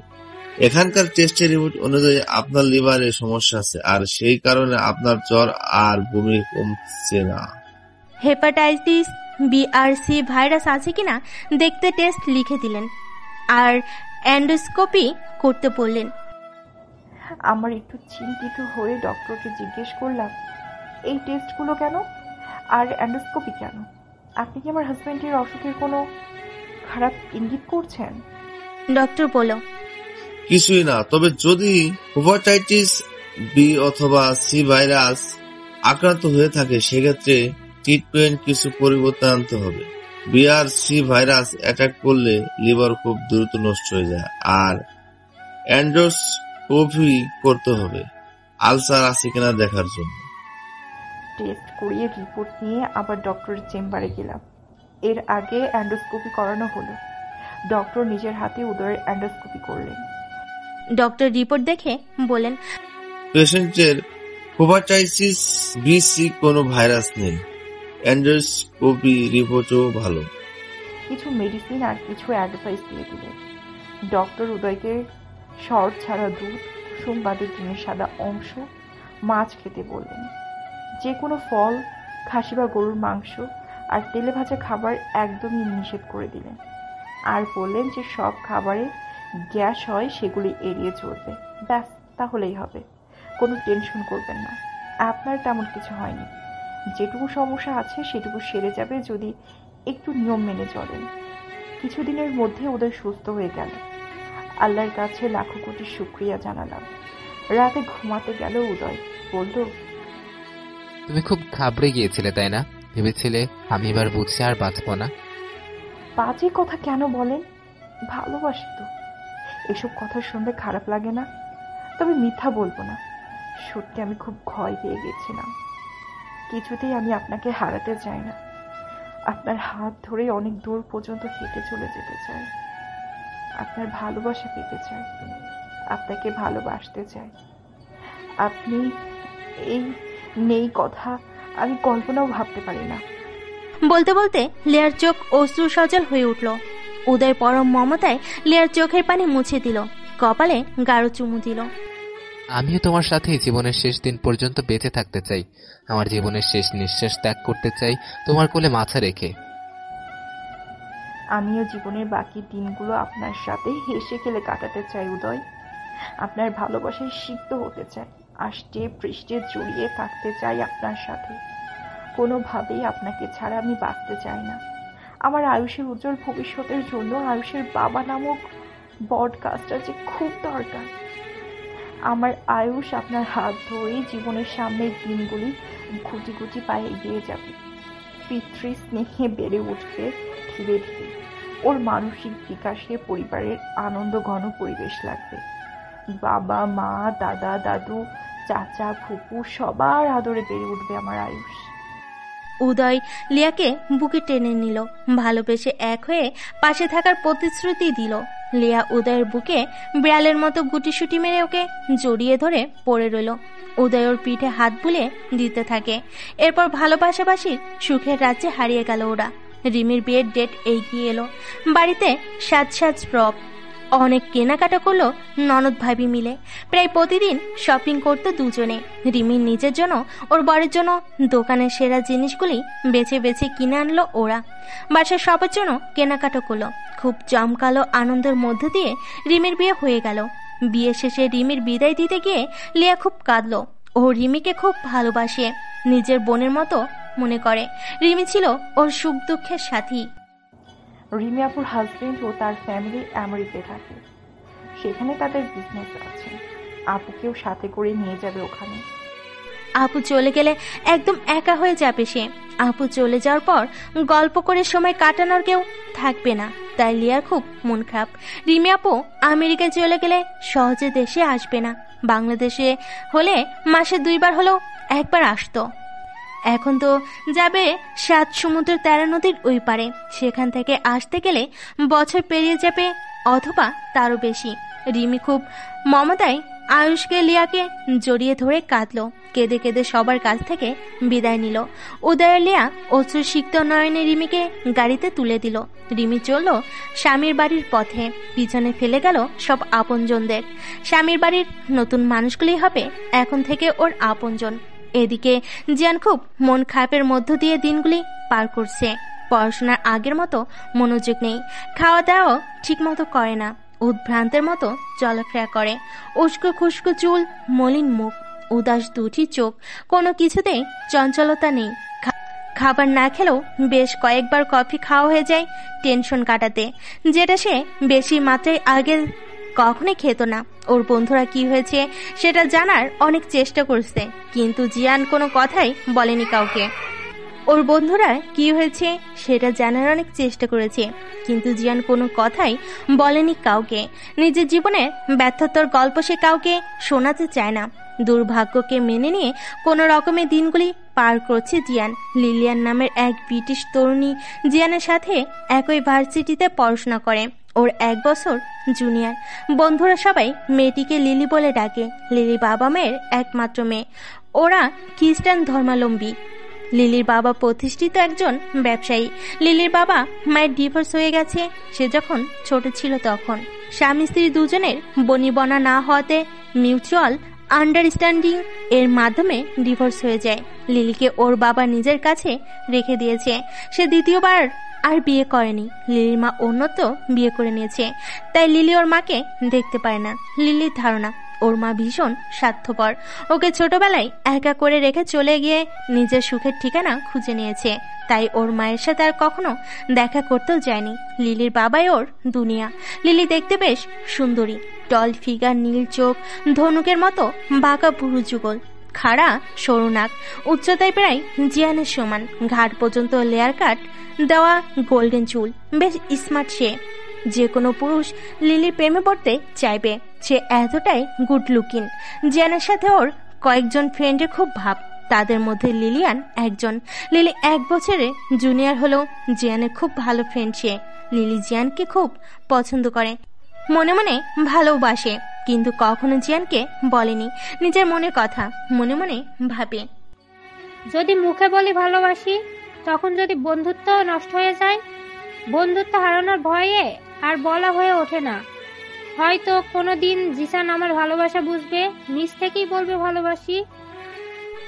এখানকার টেস্টের রিপোর্ট অনুযায়ী আপনার লিভারে সমস্যা আছে, আর সেই কারণে আপনার জ্বর আর বমি কমছে না। হেপাটাইটিস বি আর সি ভাইরাস আছে কিনা দেখতে টেস্ট লিখে দিলেন, আর এন্ডোস্কোপি করতে বললেন। আমার একটু চিন্তিত হয়ে ডক্টরকে জিজ্ঞেস করলাম, এই টেস্টগুলো কেন আর এন্ডোস্কোপি কেন? আপনি কি আমার হাজবেন্ডের অসুখের কোনো খারাপ ইঙ্গিত করছেন? ডক্টর বলল, কিছুই না, তবে যদি হেপাটাইটিস বি অথবা সি ভাইরাস আক্রান্ত হয়ে থাকে সেক্ষেত্রে ট্রিটমেন্ট কিছু পরিবর্তন আনতে হবে। বি আর সি ভাইরাস অ্যাটাক করলে লিভার খুব দ্রুত নষ্ট হয়ে যায়, আর এন্ডোস্কোপি করতে হবে আলসার আছে কিনা দেখার জন্য। টেস্ট করিয়ে রিপোর্ট নিয়ে আবার ডক্টরের চেম্বারে গেলাম। এর আগে এন্ডোস্কোপি করানো হলো। ডক্টর নিজের হাতে উদয়ের এন্ডোস্কোপি করলেন। ডক্টর রিপোর্ট দেখে বলেন, পেশেন্টের হেপাটাইটিস বি সি কোনো ভাইরাস নেই। এন্ডোস্কোপি রিপোর্টও ভালো। কিছু মেডিসিন আর কিছু অ্যাডভাইস দিয়ে দিলেন। ডক্টর উদয়কে শর্ট ছাড়া দুধ, কুসুম বাদে ডিমের সাদা অংশ, মাছ খেতে বললেন। যে কোনো ফল, খাসি বা গরুর মাংস আর তেলে ভাজা খাবার একদমই নিষেধ করে দিলেন। আর বললেন যে সব খাবারে গ্যাস হয় সেগুলি এড়িয়ে চলবে। ব্যাস, তাহলেই হবে। কোনো টেনশন করবেন না, আপনার তেমন কিছু হয়নি। যেটুকু সমস্যা আছে সেটুকু সেরে যাবে যদি একটু নিয়ম মেনে চলেন। কিছুদিনের মধ্যে উদয় সুস্থ হয়ে গেল। আল্লাহর কাছে লাখো কোটি শুকরিয়া জানালাম। রাতে ঘুমাতে গেল উদয়, বলল, তুমি খুব ঘাবড়ে গিয়েছিলে তাই না? ভেবেছিলে আমি এবার বুঝছি আর বাঁচব না। বাজে কথা কেন বলেন? ভালোবাসি তো। এসব কথা শুনলে খারাপ লাগে না? তবে মিথ্যা বলবো না, সত্যি আমি খুব ভয় পেয়ে গেছিলাম। কিছুতেই আমি আপনাকে হারাতে চাই না। আপনার হাত ধরে অনেক দূর পর্যন্ত হেঁটে চলে যেতে চাই। আপনার ভালোবাসা পেতে চাই, আপনাকে ভালোবাসতে চাই। আপনি এই নেই কথা আমি কল্পনাও ভাবতে পারি না। বলতে বলতে লিয়ার চোখ অশ্রু সজল হয়ে উঠল। উদয় পরম মমতায় লিয়ার চোখের পানি মুছে দিল, কপালে গাঢ় চুমু দিল। আমিও তোমার সাথে জীবনের শেষ দিন পর্যন্ত বেঁচে থাকতে চাই। আমার জীবনের শেষ নিঃশ্বাস ত্যাগ করতে চাই তোমার কোলে মাথা রেখে। আমিও জীবনের বাকি দিনগুলো আপনার সাথে হেসে খেলে কাটাতে চাই উদয়। আপনার ভালোবাসায় সিক্ত হতে চাই, আষ্টে পৃষ্ঠে জড়িয়ে থাকতে চাই আপনার সাথে। কোনোভাবেই আপনাকে ছাড়া আমি বাঁচতে চাই না। আমার আয়ুষের উজ্জ্বল ভবিষ্যতের জন্য আয়ুষের বাবা নামক বট গাছটা যে খুব দরকার। আমার আয়ুষ আপনার হাত ধরেই জীবনের সামনের দিনগুলি গুটি গুটি পায়ে এগিয়ে যাবে। পিতৃ স্নেহে বেড়ে উঠবে ধীরে ধীরে। ওর মানসিক বিকাশে পরিবারের আনন্দ ঘন পরিবেশ লাগবে। বাবা, মা, দাদা, দাদু, চাচা, ফুপু সবার আদরে বেড়ে উঠবে আমার আয়ুষ। উদয় লিয়াকে বুকে টেনে নিল, ভালোবেসে এক হয়ে পাশে থাকার প্রতিশ্রুতি দিল। লিয়া উদয়ের বুকে বিড়ালের মতো গুটিসুটি মেরে ওকে জড়িয়ে ধরে পড়ে রইল। উদয় ওর পিঠে হাত বুলিয়ে দিতে থাকে। এরপর ভালোবাসাবাসির সুখের রাজ্যে হারিয়ে গেল ওরা। রিমির বিয়ের ডেট এগিয়ে এলো। বাড়িতে সাজ সাজ রব। অনেক কেনাকাটা করলো ননদ ভাবি মিলে। প্রায় প্রতিদিন শপিং করতো দুজনে। রিমির নিজের জন্য, ওর বরের জন্য দোকানের সেরা জিনিসগুলি বেছে বেছে কিনে আনলো ওরা। বাসার সবার জন্য কেনাকাটা করলো। খুব জমকালো আনন্দের মধ্য দিয়ে রিমির বিয়ে হয়ে গেল। বিয়ে শেষে রিমির বিদায় দিতে গিয়ে লিয়া খুব কাঁদলো। ও রিমিকে খুব ভালোবাসে, নিজের বোনের মতো মনে করে। রিমি ছিল ওর সুখ দুঃখের সাথী। রিমি আপুর হাজবেন্ড ও তার ফ্যামিলি আমেরিকায় থাকে, সেখানে তাদের বিজনেস আছে। আপুকেও সাথে করে নিয়ে যাবে ওখানে। আপু চলে গেলে একদম একা হয়ে যাবে সে। আপু চলে যাওয়ার পর গল্প করে সময় কাটানোর কেউ থাকবে না, তাই লিয়ার খুব মন খারাপ। রিমি আপু আমেরিকায় চলে গেলে সহজে দেশে আসবে না। বাংলাদেশে হলে মাসে 2 বার হলেও একবার আসতো। এখন তো যাবে 7 সমুদ্র 13 নদীর ওই পারে। সেখান থেকে আসতে গেলে বছর পেরিয়ে যাবে অথবা তারও বেশি। রিমি খুব মমতায় আয়ুষকে লিয়াকে জড়িয়ে ধরে কাঁদলো। কেঁদে কেঁদে সবার কাছ থেকে বিদায় নিল। উদয়ের লিয়া অশ্রুসিক্ত নয়নে রিমিকে গাড়িতে তুলে দিল। রিমি চলল স্বামীর বাড়ির পথে, পিছনে ফেলে গেল সব আপনজনদের। স্বামীর বাড়ির নতুন মানুষগুলি হবে এখন থেকে ওর আপনজন। এদিকে জিয়ান খুব মন খারাপের মধ্য দিয়ে দিনগুলি পার করছে। পড়াশোনার আগের মতো মনোযোগ নেই, খাওয়া দাওয়া ঠিক মতো করে না, উদ্ভ্রান্তের মতো চলাফেরা করে। উস্কো খুস্কো চুল, মলিন মুখ, উদাস দুটি চোখ, কোনো কিছুতেই চঞ্চলতা নেই। খাবার না খেলেও বেশ কয়েকবার কফি খাওয়া হয়ে যায় টেনশন কাটাতে, যেটা সে বেশি মাত্রায় আগে কখনোই খেত না। ওর বন্ধুরা কি হয়েছে সেটা জানার অনেক চেষ্টা করছে, কিন্তু জিয়ান কোনো কথাই বলেনি কাউকে। ওর বন্ধুরা কি হয়েছে সেটা জানার অনেক চেষ্টা করেছে, কিন্তু জিয়ান কোনো কথাই বলেনি কাউকে। নিজের জীবনের ব্যর্থতার গল্প সে কাউকে শোনাতে চায় না। দুর্ভাগ্যকে মেনে নিয়ে কোনো রকমে দিনগুলি পার করছে জিয়ান। লিলিয়ান নামের এক ব্রিটিশ তরুণী জিয়ানের সাথে একই ভার্সিটিতে পড়াশোনা করে। ওর 1 বছর জুনিয়র। বন্ধুরা সবাই মেয়েটিকে লিলি বলে ডাকে। লিলি বাবা মায়ের একমাত্র মেয়ে। ওরা খ্রিস্টান ধর্মাবলম্বী। লিলির বাবা প্রতিষ্ঠিত একজন ব্যবসায়ী। লিলির বাবা মায়ের ডিভোর্স হয়ে গেছে সে যখন ছোট ছিল তখন। স্বামী স্ত্রী দুজনের বনিবনা না হওয়াতে মিউচুয়াল আন্ডারস্ট্যান্ডিং এর মাধ্যমে ডিভোর্স হয়ে যায়। লিলিকে ওর বাবা নিজের কাছে রেখে দিয়েছে। সে দ্বিতীয়বার আর বিয়ে করেনি। লিলির মা অন্যত্র বিয়ে করে নিয়েছে, তাই লিলি ওর মাকে দেখতে পায় না। লিলির ধারণা ওর মা ভীষণ স্বার্থপর, ওকে ছোটবেলায় একা করে রেখে চলে গিয়ে নিজের সুখের ঠিকানা খুঁজে নিয়েছে, তাই ওর মায়ের সাথে আর কখনো দেখা করতেও যায়নি। লিলির বাবাই ওর দুনিয়া। লিলি দেখতে বেশ সুন্দরী, টল ফিগার, নীল চোখ, ধনুকের মতো বাঁকা ভুরু যুগল, খাড়া সরু নাক, উচ্চতায় প্রায় জিয়ানের সমান, ঘাট পর্যন্ত লেয়ার কাট দেওয়া গোল্ডেন চুল। বেশ স্মার্ট সে। যে কোনো পুরুষ লিলির প্রেমে পড়তে চাইবে, সে এতটাই গুড লুকিং। জিয়ানের সাথে ওর কয়েকজন ফ্রেন্ডের খুব ভাব, তাদের মধ্যে লিলিয়ান একজন। লিলি 1 বছরে জুনিয়র হলেও জিয়ানের খুব ভালো ফ্রেন্ড সে। লিলি জিয়ানকে খুব পছন্দ করে, মনে মনে ভালোবাসে, কিন্তু কখনো জিয়ানকে বলেনি নিজের মনের কথা। মনে মনে ভাবে, যদি মুখে বলি ভালোবাসি, তখন যদি বন্ধুত্ব নষ্ট হয়ে যায়। বন্ধুত্ব হারানোর ভয়ে আর বলা হয়ে ওঠে না। হয়তো কোনোদিন জিসান আমার ভালোবাসা বুঝবে, নিজ থেকেই বলবে ভালোবাসি।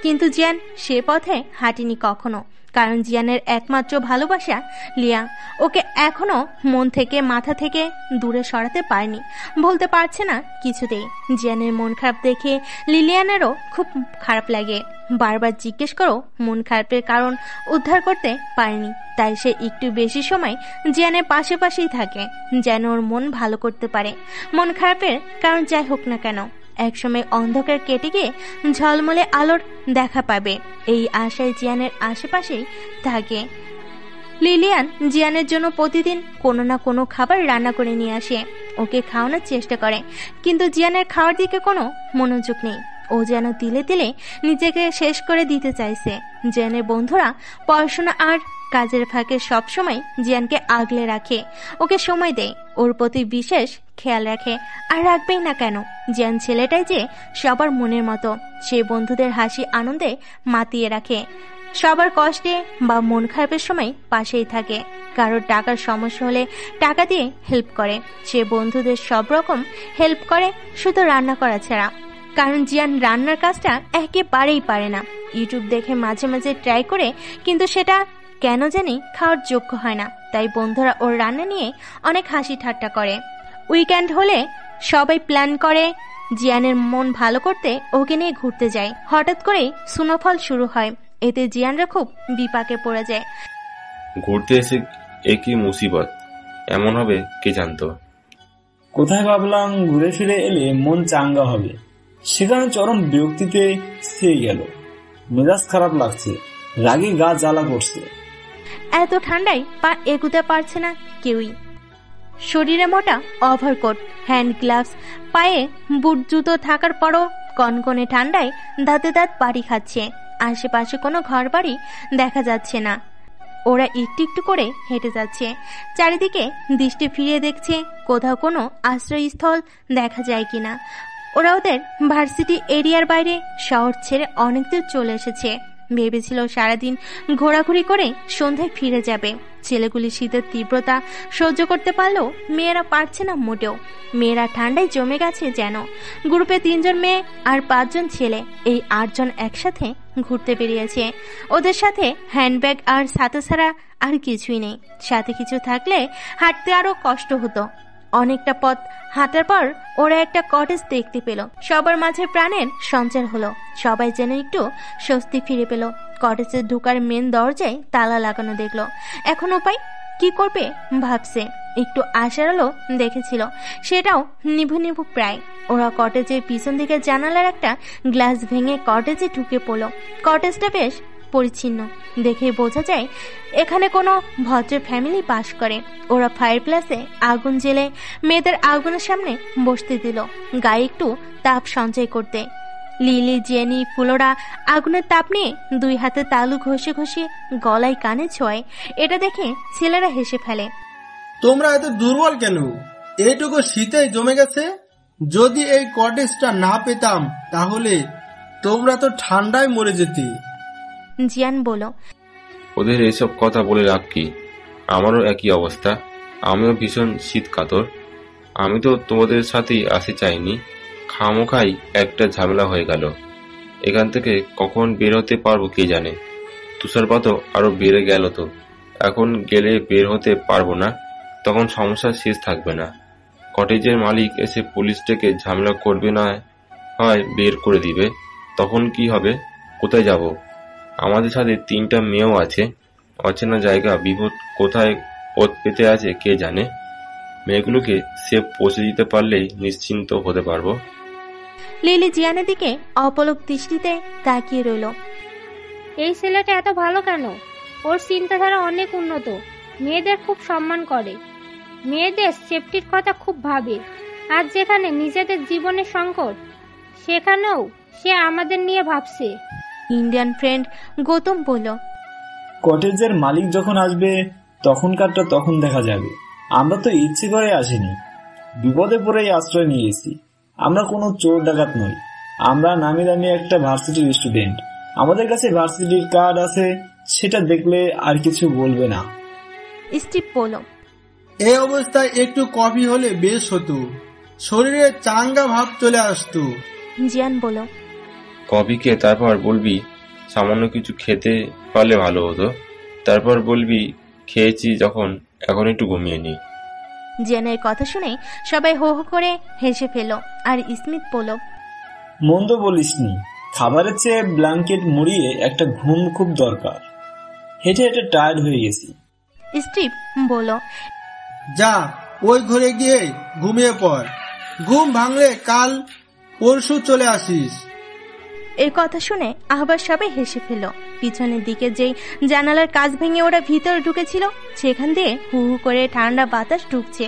কিন্তু জিয়ান সে পথে হাঁটেনি কখনো, কারণ জিয়ানের একমাত্র ভালোবাসা লিয়া। ওকে এখনো মন থেকে মাথা থেকে দূরে সরাতে পারেনি, বলতে পারছে না কিছুতেই। জিয়ানের মন খারাপ দেখে লিলিয়ানেরও খুব খারাপ লাগে। বারবার জিজ্ঞেস করো মন খারাপের কারণ উদ্ধার করতে পারেনি, তাই সে একটু বেশি সময় জিয়ানের পাশাপাশিই থাকে, যেন ওর মন ভালো করতে পারে। মন খারাপের কারণ যাই হোক না কেন, একসময় অন্ধকার কেটে গিয়ে ঝলমলে আলোর দেখা পাবে, এই আশায় জিয়ানের আশেপাশেই থাকে। লিলিয়ান জিয়ানের জন্য প্রতিদিন কোনো না কোনো খাবার রান্না করে নিয়ে আসে, ওকে খাওয়ানোর চেষ্টা করে, কিন্তু জিয়ানের খাওয়ার দিকে কোনো মনোযোগ নেই। ও যেন তিলে তিলে নিজেকে শেষ করে দিতে চাইছে। জিয়ানের বন্ধুরা পড়াশোনা আর কাজের ফাঁকে সবসময় জিয়ানকে আগলে রাখে, ওকে সময় দেয়, ওর প্রতি বিশেষ খেয়াল রাখে। আর রাখবেই না কেন, জিয়ান ছেলেটাই যে সবার মনের মতো, সে বন্ধুদের হাসি আনন্দে মাতিয়ে রাখে, সবার কষ্টে বা মন খারাপের সময় পাশেই থাকে। কারোর টাকার সমস্যা হলে টাকা দিয়ে হেল্প করে, সে বন্ধুদের সব রকম হেল্প করে, শুধু রান্না করা ছাড়া। কারণ জিয়ান রান্নার কাজটা একেবারেই পারে না। ইউটিউব দেখে মাঝে মাঝে ট্রাই করে, কিন্তু সেটা কেন জানি খাওয়ার যোগ্য হয় না। তাই বন্ধুরা ওর রান্না নিয়ে অনেক হাসি ঠাট্টা করে। উইকেন্ড হলে সবাই প্ল্যান করে জিয়ানের মন ভালো করতে ওকে নিয়ে ঘুরতে যায়। হঠাৎ করেই স্নোফল শুরু হয়, এতে জিয়ানরা খুব বিপাকে পড়ে যায়। ঘুরতে এসে একই মুসিবত এমন হবে কে জানতো। কোথায় ভাবলাম ঘুরে ফিরে এলে মন চাঙ্গা হবে, সেখানে চরম বিরক্তিতে ছেয়ে গেল। মেজাজ খারাপ লাগছে, রাগে গা জ্বালা করছে। এত ঠান্ডায় পা এগুতে পারছে না কেউই। শরীরে মোটা ওভারকোট, হ্যান্ড গ্লাভস, পায়ে বুট জুতো থাকার পরও কনকনে ঠান্ডায় দাঁতে দাঁত বাড়ি খাচ্ছে। আশেপাশে কোনো ঘর বাড়ি দেখা যাচ্ছে না। ওরা একটু একটু করে হেঁটে যাচ্ছে, চারিদিকে দৃষ্টি ফিরিয়ে দেখছে কোথাও কোনো আশ্রয়স্থল দেখা যায় কিনা। ওরা ওদের ভার্সিটি এরিয়ার বাইরে শহর ছেড়ে অনেক দূর চলে এসেছে। ভেবেছিল সারাদিন ঘোরাঘুরি করে সন্ধ্যায় ফিরে যাবে। ছেলেগুলি শীতের তীব্রতা সহ্য করতে পারলেও মেয়েরা পারছে না মোটেও। মেয়েরা ঠান্ডায় জমে গেছে যেন। গ্রুপে 3 জন মেয়ে আর 5 জন ছেলে, এই 8 জন একসাথে ঘুরতে বেরিয়েছে। ওদের সাথে হ্যান্ডব্যাগ আর ছাতা ছাড়া আর কিছুই নেই। সাথে কিছু থাকলে হাঁটতে আরো কষ্ট হতো। অনেকটা পথ হাঁটার পর ওরা একটা কটেজ দেখতে পেল। সবার মাঝে প্রাণের সঞ্চার হলো, সবাই যেন একটু স্বস্তি ফিরে পেল। কটেজে ঢোকার মেন দরজায় তালা লাগানো দেখলো। এখন উপায় কি করবে ভাবছে। একটু আশার আলো দেখেছিল, সেটাও নিভু নিভু প্রায়। ওরা কটেজের পিছন দিকে জানালার একটা গ্লাস ভেঙে কটেজে ঢুকে পড়ল। কটেজটা বেশ পরিচ্ছন্ন, দেখে বোঝা যায় এখানে কোনো ভদ্র ফ্যামিলি বাস করে। ওরা ফায়ার প্লেসে আগুন জ্বেলে মেয়েদের আগুনের সামনে বসতে দিল, গায়ে একটু তাপ সঞ্চয় করতে। লিলি, জেনি, ফুলোরা আগুনের তাপ নিয়ে 2 হাতে তালু ঘষে ঘষে গলায় কানে ছোঁয়। এটা দেখে ছেলেরা হেসে ফেলে। তোমরা এত দুর্বল কেন? এইটুকু শীতেই জমে গেছে। যদি এই কটেজটা না পেতাম তাহলে তোমরা তো ঠান্ডায় মরে যেতে। জিয়ান বলল, ওদের এসব কথা বলে লাভ কি? আমারও একই অবস্থা, আমিও ভীষণ শীত কাতর। আমি তো তোমাদের সাথেই আসতে চাইনি, খামোখাই একটা ঝামেলা হয়ে গেল। এখান থেকে কখন বের হতে পারবো কে জানে। তুষারপাতও আরো বেড়ে গেল তো, এখন গেলে বের হতে পারবো না, তখন সমস্যা শেষ থাকবে না। কটেজের মালিক এসে পুলিশ ডেকে ঝামেলা করবে, না হয় বের করে দিবে। তখন কি হবে? কোথায় যাব? আমাদের সাথে 3টা মেয়েও আছে। অচেনা জায়গা, বিপদ কোথায় ওত পেতে আছে কে জানে। মেয়েগুলোকে সে পৌঁছে দিতে পারলেই নিশ্চিন্ত হতে পারবো। লিলি জিয়ানের দিকে অপলক দৃষ্টিতে তাকিয়ে রইল। এই ছেলেটা এত ভালো কেন? ওর চিন্তাধারা অনেক উন্নত, মেয়েদের খুব সম্মান করে, মেয়েদের সেফটির কথা খুব ভাবে। আর যেখানে নিজেদের জীবনের সংকট, সেখানেও সে আমাদের নিয়ে ভাবছে। ইন্ডিয়ান ফ্রেন্ড গৌতম বলল, কটেজের মালিক যখন আসবে তখনকারটা তখন দেখা যাবে। আমরা তো ইচ্ছে করে আসিনি, বিপদে পড়েই আশ্রয় নিয়েছি। আমরা কোনো চোর ডাকাত নই, আমরা নামি দামি একটা ভার্সিটির স্টুডেন্ট। আমাদের কাছে ভার্সিটির কার্ড আছে, সেটা দেখলে আর কিছু বলবে না। স্টিভ বলল, এই অবস্থায় একটু কফি হলে বেশ হতো, শরীরে চাঙ্গা ভাব চলে আসতো। জিয়ান বলল, কফিকে তারপর বলবি সামান্য কিছু খেতে পারলে ভালো হতো, তারপর বলবি খেয়েছি যখন, এখন একটু ঘুমিয়ে নি। জিয়ানের কথা শুনে সবাই হো হো করে হেসে ফেল। আর স্মিথ বলল, মন্দ বলিসনি, খাবারের চেয়ে ব্ল্যাঙ্কেট মুড়িয়ে একটা ঘুম খুব দরকার। হেঁটে হেঁটে টায়ার্ড হয়ে গেছি। স্টিভ বলল, যা ওই ঘরে গিয়ে ঘুমিয়ে পড়, ঘুম ভাঙলে কাল পরশু চলে আসিস। এই কথা শুনে আবার সবাই হেসে ফেল। পিছনের দিকে যেই জানালার কাঁচ ভেঙে ওরা ভিতরে ঢুকেছিল সেখান দিয়ে হু হু করে ঠান্ডা বাতাস ঢুকছে।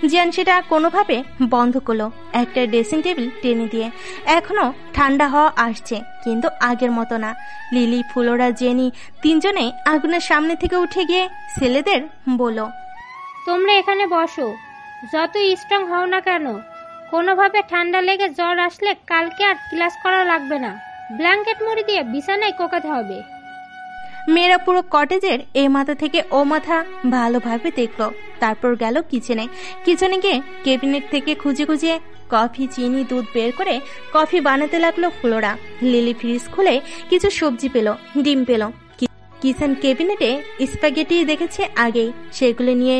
জিয়ান সেটা কোনোভাবে বন্ধ করলো একটা ড্রেসিং টেবিল টেনে দিয়ে। এখনো ঠান্ডা হওয়া আসছে, কিন্তু আগের মতো না। লিলি, ফ্লোরা, জেনি তিনজনে আগুনের সামনে থেকে উঠে গিয়ে ছেলেদের বলল, তোমরা এখানে বসো, যতই স্ট্রং হও না কেন, কোনোভাবে ঠান্ডা লেগে জ্বর আসলে কালকে আর ক্লাস করা লাগবে না, ব্ল্যাঙ্কেট মুড়ি দিয়ে বিছানায় কোকাতে হবে। মেয়েরা পুরো কটেজের এ মাথা থেকে ও মাথা ভালোভাবে দেখলো। তারপর গেল কিচেনে গিয়ে ক্যাবিনেট থেকে খুঁজে খুঁজে কফি, চিনি, দুধ বের করে কফি বানাতে লাগলো ফ্লোরা। লিলি ফ্রিজ খুলে কিছু সবজি পেল, ডিম পেল। কিচেন ক্যাবিনেটে স্প্যাগেটি দেখেছে আগেই, সেগুলো নিয়ে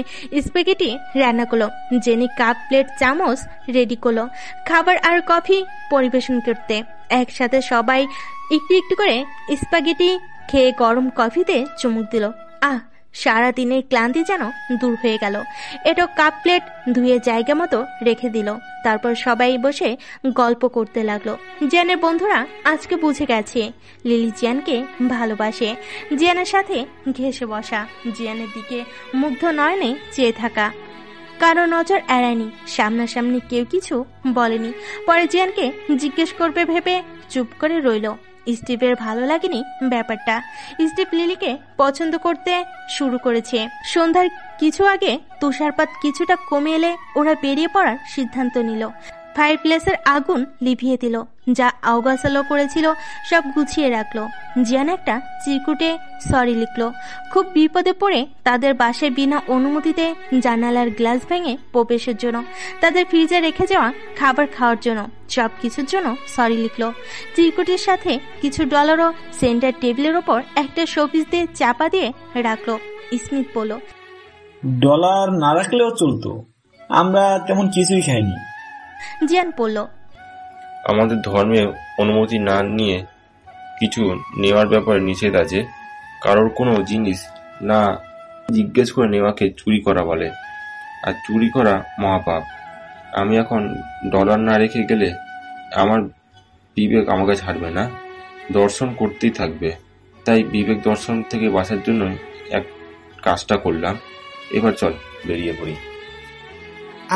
স্প্যাগেটি রান্না করলো। জেনি কাপ, প্লেট, চামচ রেডি করলো খাবার আর কফি পরিবেশন করতে। একসাথে সবাই একটু একটু করে স্প্যাগেটি খেয়ে গরম কফিতে চুমুক দিল। সারাদিনের ক্লান্তি যেন দূর হয়ে গেল। এটা কাপ প্লেট ধুয়ে জায়গা মতো রেখে দিল। তারপর সবাই বসে গল্প করতে লাগলো। জিয়ানের বন্ধুরা আজকে বুঝে গেছে লিলি জিয়ানকে ভালোবাসে। জিয়ানের সাথে ঘেঁষে বসা, জিয়ানের দিকে মুগ্ধ নয়নে চেয়ে থাকা, কারো নজর এড়ায়নি, সামনাসামনি কেউ কিছু বলেনি। পরে জিয়ানকে জিজ্ঞেস করবে ভেবে চুপ করে রইল। স্টিভের ভালো লাগেনি ব্যাপারটা। স্টিভ লিলিকে পছন্দ করতে শুরু করেছে। সন্ধ্যার কিছু আগে তুষারপাত কিছুটা কমে এলে ওরা বেরিয়ে পড়ার সিদ্ধান্ত নিল। ফায়ার প্লেসের আগুন লিভিয়ে দিল, যা আওগাছালো করেছিল সব গুছিয়ে রাখলো। জিয়ান একটা চিরকুটে সরি লিখলো। খুব বিপদে পড়ে তাদের বাসায় বিনা অনুমতিতে জানালার গ্লাস ভেঙে প্রবেশের জন্য, তাদের ফ্রিজে রেখে যাওয়া খাবার খাওয়ার জন্য, সব কিছুর জন্য সরি লিখলো। চিরকুটির সাথে কিছু ডলারও সেন্টার টেবিলের ওপর একটা শোপিস দিয়ে চাপা দিয়ে রাখলো। স্মিথ বলল, ডলার না রাখলেও চলতো, আমরা তেমন কিছুই খাইনি। জিয়ান বলল, আমাদের ধর্মে অনুমতি না নিয়ে কিছু নেওয়ার ব্যাপারে নিষেধ আছে। কারোর কোনো জিনিস না জিজ্ঞেস করে নেওয়াকে চুরি করা বলে, আর চুরি করা মহাপাপ। আমি এখন ডলার না রেখে গেলে আমার বিবেক আমাকে ছাড়বে না, দর্শন করতেই থাকবে। তাই বিবেক দর্শন থেকে বাঁচার জন্য এক কাজটা করলাম। এবার চল বেরিয়ে পড়ি।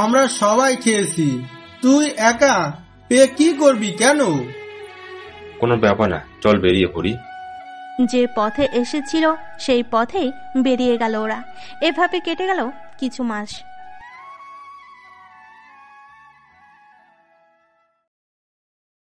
আমরা সবাই খেয়েছি, তুই একা পেয়ে কি করবি? কেন? কোনো ব্যাপার না, চল বেরিয়ে পড়ি। যে পথে এসেছিল সেই পথেই বেরিয়ে গেল ওরা। এভাবে কেটে গেল কিছু মাস।